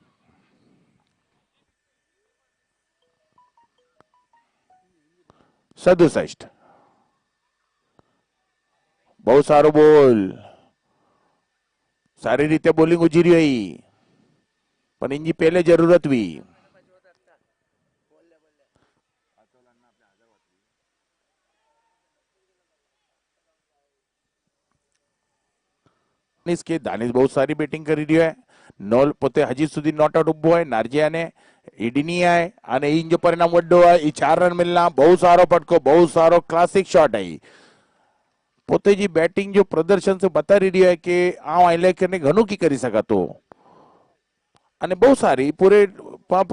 सदुसष्ट बहुत सारो बोल सारी रीते बोलिंग उजीरी हुई पण इनकी पहले जरूरत हुई. કે દાનિશ બહુ સારી બેટિંગ કરી રહ્યો है. નોલ પોતે હજી સુધી નોટ આઉટ ઉભો है. નાર્જિયાને ઈડની આય અને ઈ જો પરિણામ વડો है. ઈ 4 રન मिलना बहुत सारो फटको बहुत सारो क्लासिक शॉट है. પોતે जी बैटिंग जो प्रदर्शन से बता रही है कि आ लेकर ने घणું की કરી સકાતો અને બહુ સારી પૂरे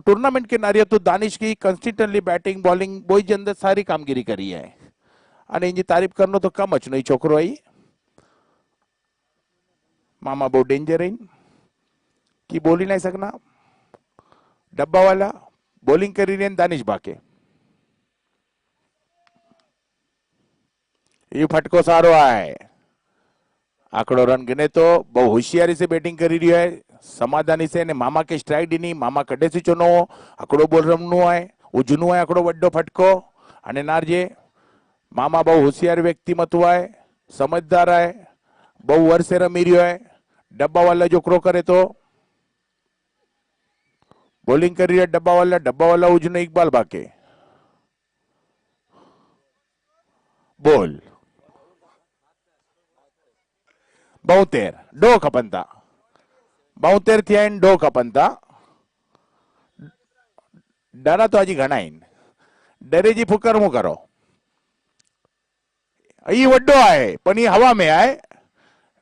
टूर्नामेंट के नारिया तो दानिश की कंसिस्टेंटली बैटिंग बॉलिंग बोई जे अंदर सारी कामगिरी करी है અને इनकी तारीफ करनो तो कम જ નહીં છોકરો आई मामा बहुत डेंजर है कि बोली नहीं सकना. डब्बा वाला बॉलिंग करी रहे दानिश बाके ये फटको सारो है. आंकड़ो रन गिने तो बहु होशियारी से बैटिंग करी रही है समाधानी से ने मामा के स्ट्राइक दी मामा कड़े से चुनो आंकड़ो बोल रमनो है उजनो है आंकड़ो वड्डो फटको अने नारजे मामा बहु होशियार व्यक्तिमत्व है समझदार है बहु वर्षे रमी रह्यो है. डब्बा वाला जो क्रो करे तो बॉलिंग कर रही है डब्बा वाला उजने इकबाल बाके बोल 72 डो खपनता 72 थी आइन डो खपनता डरा तो हजी घणा आइन डरे जी फुकर मु करो ये वड्डो है पण ये हवा में आए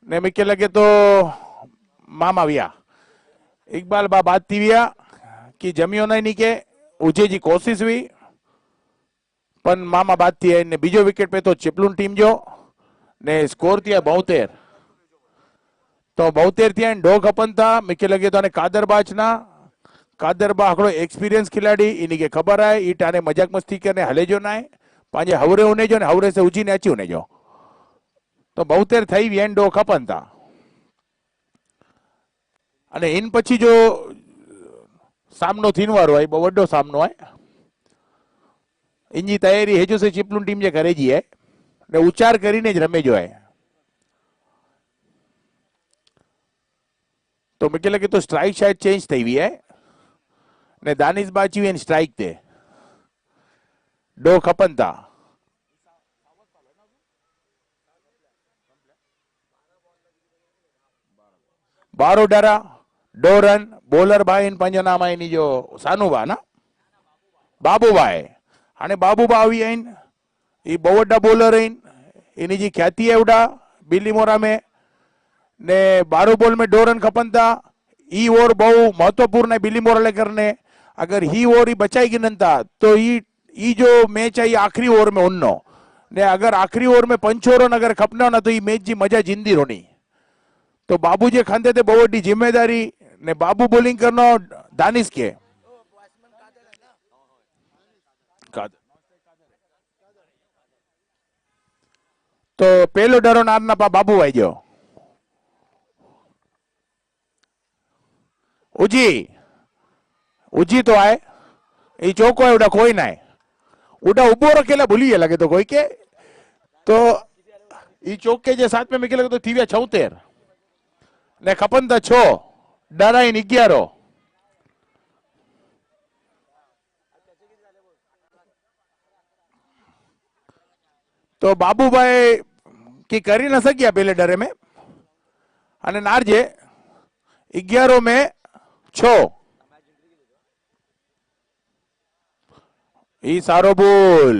ने मिके लगे तो मामा विया इकबाल बा बात थी विया कि जमियो नहीं के उजे जी कोशिश हुई पण मामा बात थी है ने बीजो विकेट पे तो चिपलून टीम जो ने स्कोर थी 72 तो 72 थी डो खपन था मिके लगे तो कादरबाज ना कादरबा हकड़ो एक्सपीरियंस खिलाड़ी इन्हीं के खबर है ई टाने मजाक मस्ती करने हले जो ना है पांजे हवरे होने जो ने हवरे से उजी ने अची होने जो तो 72 થઈ વી એન્ડો ખપન था અને इन પછી જો સામનો થીન વારો હોય બહુ વડો સામનો હોય इनकी तैयारी है जो से चिपलून टीम जे करे जी है ने उच्चार કરીને જ રમે જો है तो मुझे लगे तो स्ट्राइक शायद चेंज થઈ વી है ने दानिश बाची एन स्ट्राइक थे डो खपनि था। 12 डरा 2 रन। बॉलर भाई पंहिंजो नाम आहे इन जो सानूबा ना बाबूबा आहे। हाणे बाबूबा આવી आहिनि, ही બહુ વડા બોલર આहिनि, इन्ही जी ख्याति है एवढा बिलीमोरा में ने 12 बॉल में 2 रन खपन था। ई ओवर बहु महत्वपूर्ण है बिलीमोरा लेकर ने, अगर ही ओवर ही बचाई गिनन था तो ई जो मैच है ये आखिरी ओवर में उन्नो ने, अगर आखिरी ओवर में 5 रन अगर खपना ना तो ये मैच जी मजा जिंदी रोनी। तो बाबू जे खांदे ते बहु वड्डी जिम्मेदारी ने बाबू बॉलिंग करनो दानिश के तो पहलो डरो नारना पा बाबू आई जो उजी तो आए ये चौको है उड़ा कोई ना है उड़ा उबो रखेला भूली लगे तो कोई के तो ये चौके जे साथ में लगे तो थीविया 76 ने खपन था 6 डराइन 11। तो बाबूभाई की करी न सकिया पहले डरे में અને નારજે 11 में 6 ई सारो बोल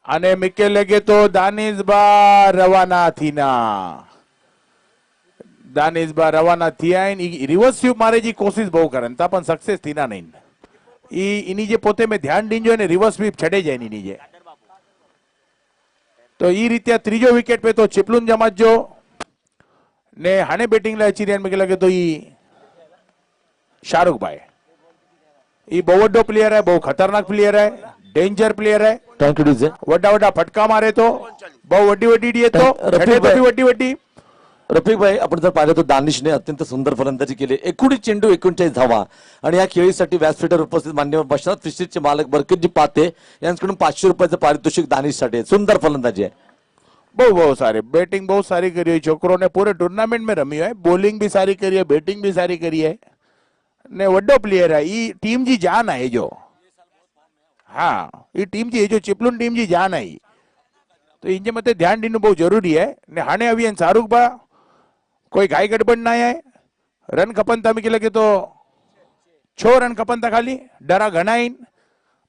અને મિકે લગે તો દાનિશબા રવાના થીના દાનિશબા રવાના થયા ઈ રિવર્સ સ્વીપ મારે जी कोशिश बहु करन ता पण सक्सेस थीना नहीं ई इनी जे पोते में ध्यान दीजो ने रिवर्स स्वीप छड़े जाए इनी जे तो ई रीत्या त्रीजो विकेट पे तो चिपलून जमाजो ने हाने बैटिंग ला अची में लगे तो ई शाहरुख भाई ई बहु वड्डो प्लेयर है, बहु खतरनाक प्लेयर है, डेंजर प्लेयर है। Thank you DJ. वड्डा वड्डा फटका मारे तो बहु वड्डी वड्डी दिए तो रफीक भाई, वड्डी वड्डी रफिक भाई आपण जर पाहिलं तर दानिशने अत्यंत सुंदर फलंदाजी केली। 19 चेंडू 39 धावा आणि या खेळीसाठी व्यासपीठावर उपस्थित मान्यवर बशनाथ फिशरीजचे मालक बरकतजी पाते यांच्याकडून 500 रुपयाचं पारितोषिक दानिशसाठी आहे। सुंदर फलंदाजी आहे। बहुत सारे बैटिंग बहुत सारी करी है छोकरों ने, पूरे टूर्नामेंट में रमी है, बॉलिंग भी सारी करी है, बैटिंग भी सारी करी है ने वड्डो प्लेयर है। ये टीम जी जान है जो, हाँ ये टीम जी जो चिपलून टीम जी जान है तो इनके मते ध्यान देने बहुत जरूरी है ने। हाने अभी शाहरुख बा कोई घाई गड़बड़ ना है, रन खपन था मिके लगे तो 6 रन खपन था खाली डरा घनाइन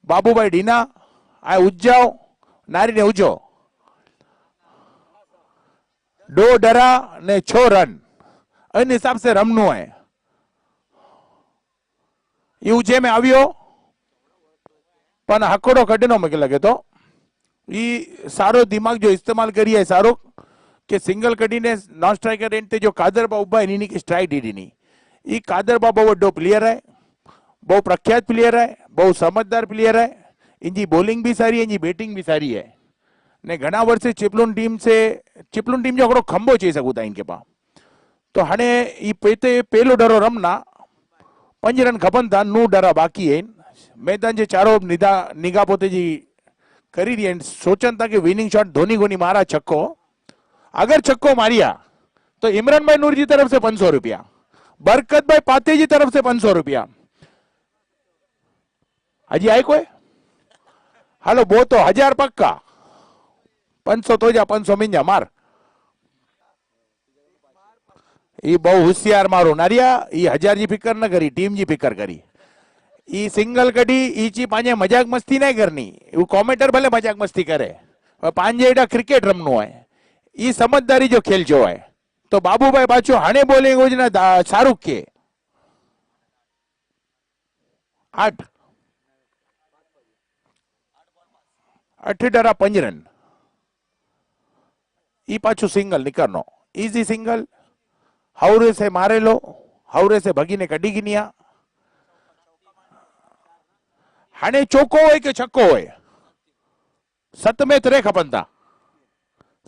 बाबूभाई ढीना आ उज्जाओ नारी ने उजो 2 डरा ने 6 रन इन हिसाब से रमनु है। ये उजे में आवियो पण हकोड़ो कढनो मुझे लगे तो ये सारो दिमाग जो इस्तेमाल करी है शाहरुख के सिंगल कड़ी ने नॉन स्ट्राइकर एंड जो कादरबा उबा इन्हीं की स्ट्राइक दी नहीं। ये कादरबा बहुत वड्डो प्लेयर है, बहुत प्रख्यात प्लेयर है, बहुत समझदार प्लेयर है। इनकी बॉलिंग भी सारी है, इनकी बैटिंग भी सारी है ने घना वर्षे चिपलून टीम जो आकड़ो खंबो चई सकूं था इनके पास। तो हाणे ई पेते पहलो डरो रमना 5 रन खपन था, 9 डरा बाकी है। मैदान जे चारों निगाह पोते जी करी रही है, सोचन था कि विनिंग शॉट धोनी गोनी मारा छक्को, अगर छक्को मारिया तो इमरान भाई नूर जी तरफ से 500 रुपया, बरकत भाई पाते जी तरफ से 500 रुपया। हजी आए कोई हालो बो तो 1000 पक्का 500 तो जा 500 मिंजा मार। ये बहु होशियार मारो नारिया, ये 1000 जी फिकर न करी, टीम जी फिकर करी। ये सिंगल कड़ी ईची पांजे मजाक मस्ती नहीं करनी, वो कॉमेंटर भले मजाक मस्ती करे, पांजे एडा क्रिकेट रमनो है। ये समझदारी जो खेल जो है तो बाबूभाई पाछो हाने बोलिंग योजना शाहरुख के 8 डरा 5 रन। ई पाछो सिंगल निकरनो, इजी सिंगल हाउरे से मारे लो, हाउरे से भगीने कड़ी गिनिया। हाने चौको है कि छक्को है, 7 में 3 खपन था,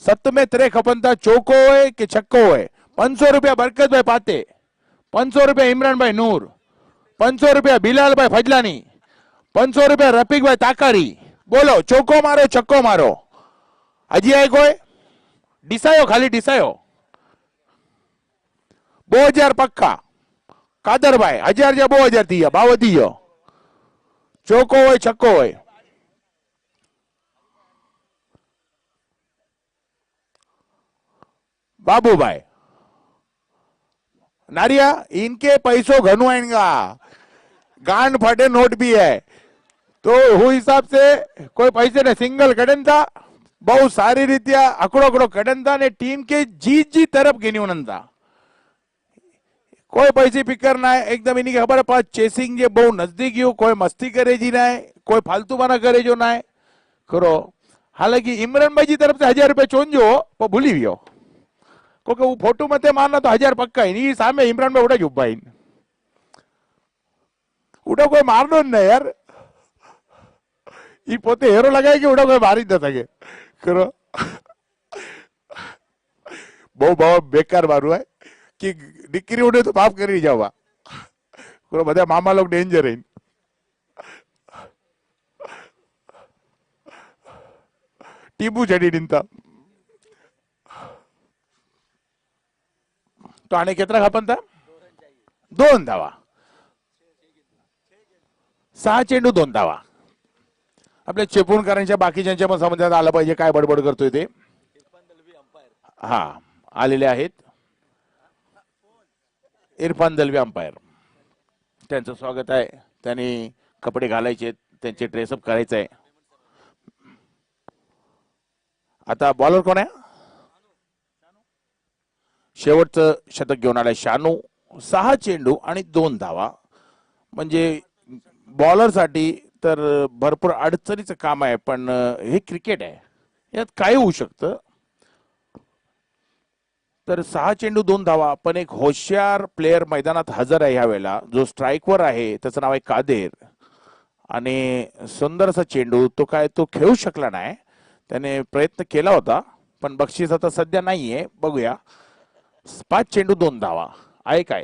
7 में 3 खपन था, चौको है कि छक्को है। 500 रुपया बरकत भाई पाते, 500 रुपया इमरान भाई नूर, 500 रुपया बिलाल भाई फजलानी, 500 रुपया रफीक भाई ताकारी। बोलो चौको मारो छक्को मारो, हजी आए कोई डिसायो, खाली डिसायो 2000 पक्का कादर भाई 1000 या 2000 थी, भाव वधी गयो। चौको हो छक्को हो बाबूभाई नारिया इनके पैसों घनु आएगा, गांड फटे नोट भी है, तो वो हिसाब से कोई पैसे ने सिंगल कड़न था, बहुत सारी रीतिया अकड़ो अकड़ो कड़न था ने टीम के जीत जी तरफ गिनी उनंता कोई पैसे फिकर ना है, एकदम इन्हीं खबर है पास चेसिंग जे बहु नजदीक यू कोई मस्ती करे जी ना है, कोई फालतू बना करे जो ना है करो। हालांकि इमरान भाई जी तरफ से 1000 रुपए चोंजो वो भूली वियो, क्योंकि वो फोटो मते मारना तो 1000 पक्का ही नहीं, सामने इमरान भाई उड़ा जुब्बा ही उड़ा कोई मार दो ना यार, ये पोते हेरो लगाए कि उड़ा कोई मार ही दे सके करो। बहुत बहुत बेकार मारू है कि डिक्री उड़े तो माफ कर ही जावा करो, બધા मामा लोग डेंजर है। टीबू चढ़ी निंता तो आने कितना खपन था, 2 धावा, 6 चेंडू 2 धावा। आपल्या चेपूणकरांच्या बाकीच्यांच्या पण समजण्यात आलं पाहिजे काय बडबड करतोय ते। हा आलेले आहेत इरफान दलवी अंपायर, त्यांचं स्वागत आहे, त्यांनी कपडे घालायचे, त्यांचे ड्रेसअप करायचं आहे। आता बॉलर कोण आहे, शेवटचं शतक घेऊन आलाय शानू, 6 चेंडू आणि 2 धावा, म्हणजे बॉलरसाठी तर भरपूर अडचणीचं काम आहे, पण हे क्रिकेट आहे, यात काय होऊ शकतं। तर 6 चेंडू 2 धावा, पण एक होशियार प्लेयर मैदानात हजर आहे ह्यावेळेला, जो स्ट्राईकवर आहे, त्याचं नाव आहे कादेर, आणि सुंदरसा चेंडू तो काय तो खेळू शकला नाही, त्याने प्रयत्न केला होता, पण बक्षीस आता सध्या नाहीये, बघूया। 5 चेंडू 2 धावा आहे काय,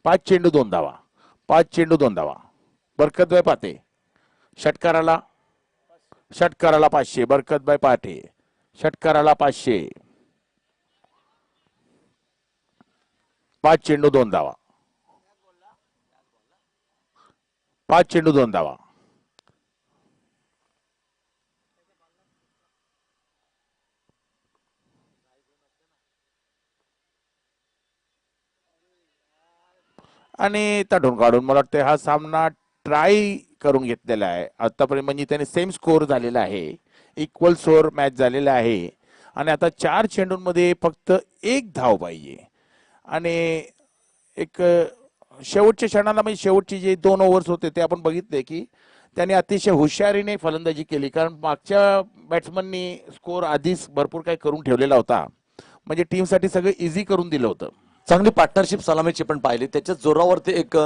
5 चेंडू 2 धावा, 5 चेंडू 2 धावा, बरकतभाई पाटे षटकाराला 500, बरकतभाई पाटे षटकाराला 500, 5 चेंडू 2 धावा, 5 चेंडू 2 धावा। आणि ताडून काढून मला वाटतं हा सामना ट्राय करून घेतलेला आहे आतापर्यंत, म्हणजे त्याने सेम स्कोर झालेला आहे, इक्वल स्कोर मॅच झालेला आहे, आणि आता 4 चेंडूंमध्ये फक्त 1 धाव पाहिजे, आणि एक शेवटच्या क्षणाला म्हणजे शेवटचे जे 2 ओव्हर्स होते ते आपण बघितले की त्याने अतिशय हुशारीने फलंदाजी केली, कारण मागच्या बॅट्समननी स्कोर आधीच भरपूर काही करून ठेवलेला होता, म्हणजे टीमसाठी सगळं इझी करून दिलं होतं। चांगली पार्टनरशिप सलामीची पण पाहिली, त्याच्या जोरावरती एक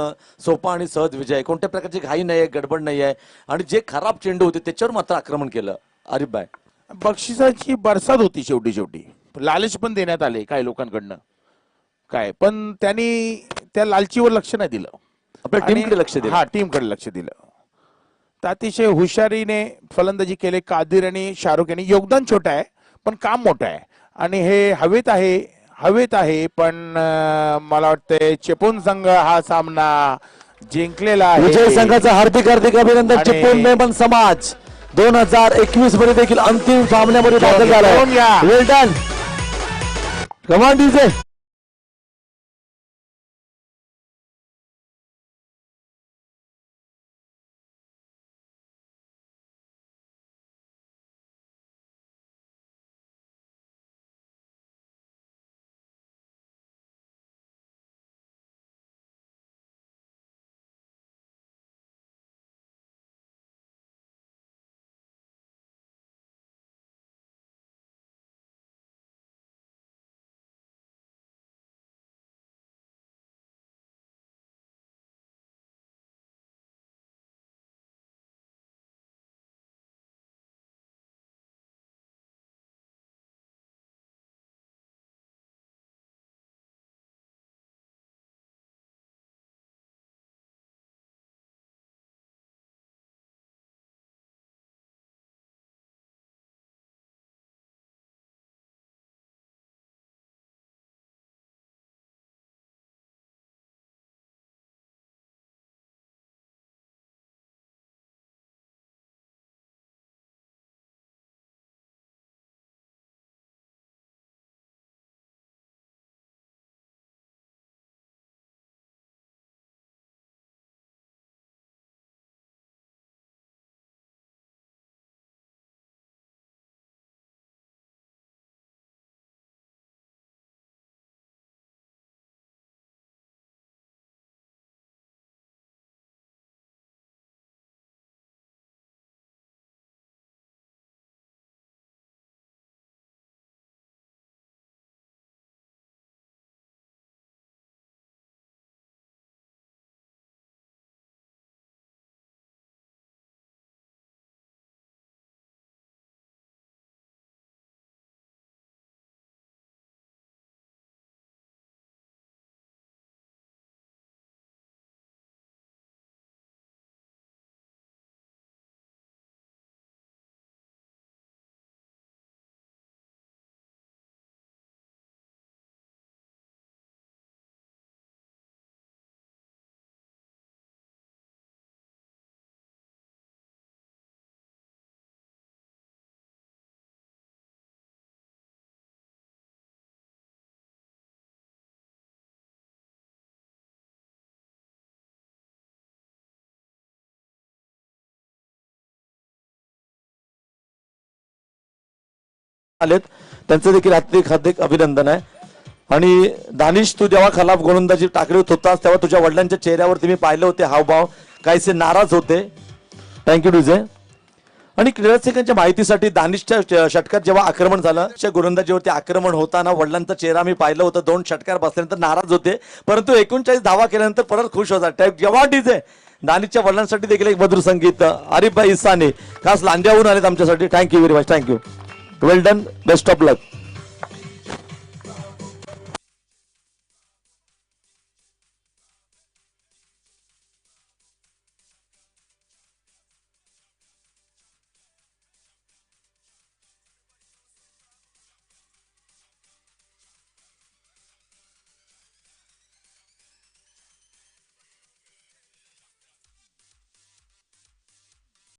सोपा आणि सहज विजय आहे, कोणत्या प्रकारची घाई नाही आहे, गडबड नाही आहे, आणि जे खराब चेंडू होते त्याच्यावर मात्र आक्रमण केलं। आरिफ भाई बक्षिसाची बरसात होती शेवटी, लालच पण देण्यात आले काही लोकांकडनं काय, पण त्यांनी त्या लालचीवर लक्ष नाही दिलं, आपल्या टीमकडे लक्ष दिलं। हा टीमकडे लक्ष दिलं, तर अतिशय हुशारीने फलंदाजी केले कादिर आणि शाहरुख यांनी। योगदान छोटं आहे पण काम मोठं आहे, आणि हे हवेत आहे, पण मला वाटतंय चिपळूण संघ हा सामना जिंकलेला आहे। विजय संघाचं हार्दिक अभिनंदन। चिपळूण मेमन समाज 2021 मध्ये देखील अंतिम सामन्यामध्ये दाखल झाला। वेल डन, कमान डीजे। आलेत त्यांचं देखील हार्दिक अभिनंदन आहे. आणि दानिश, तू जेव्हा खलाफ गोलंदाजी टाकलीत होतास तेव्हा तुझ्या वडिलांच्या चेहऱ्यावरती मी पाहिलं होते हावभाव काहीसे नाराज होते. थँक्यू तुझे. आणि क्रीडारसिकांच्या माहितीसाठी दानिशच्या षटकार जेव्हा आक्रमण झालं त्या गोलंदाजीवरती आक्रमण होताना वडिलांचा चेहरा मी पाहिलं होतं. 2 षटकार बसल्यानंतर नाराज होते, परंतु 39 धावा केल्यानंतर परत खुश होतात. जेव्हा डीजे दानिशच्या वडिलांसाठी देखील एक मधुर संगीत आरिफ भाई इसाने खास लांज्याहून आलेत आमच्यासाठी. Thank you very much. Thank you. Well done. Best of luck.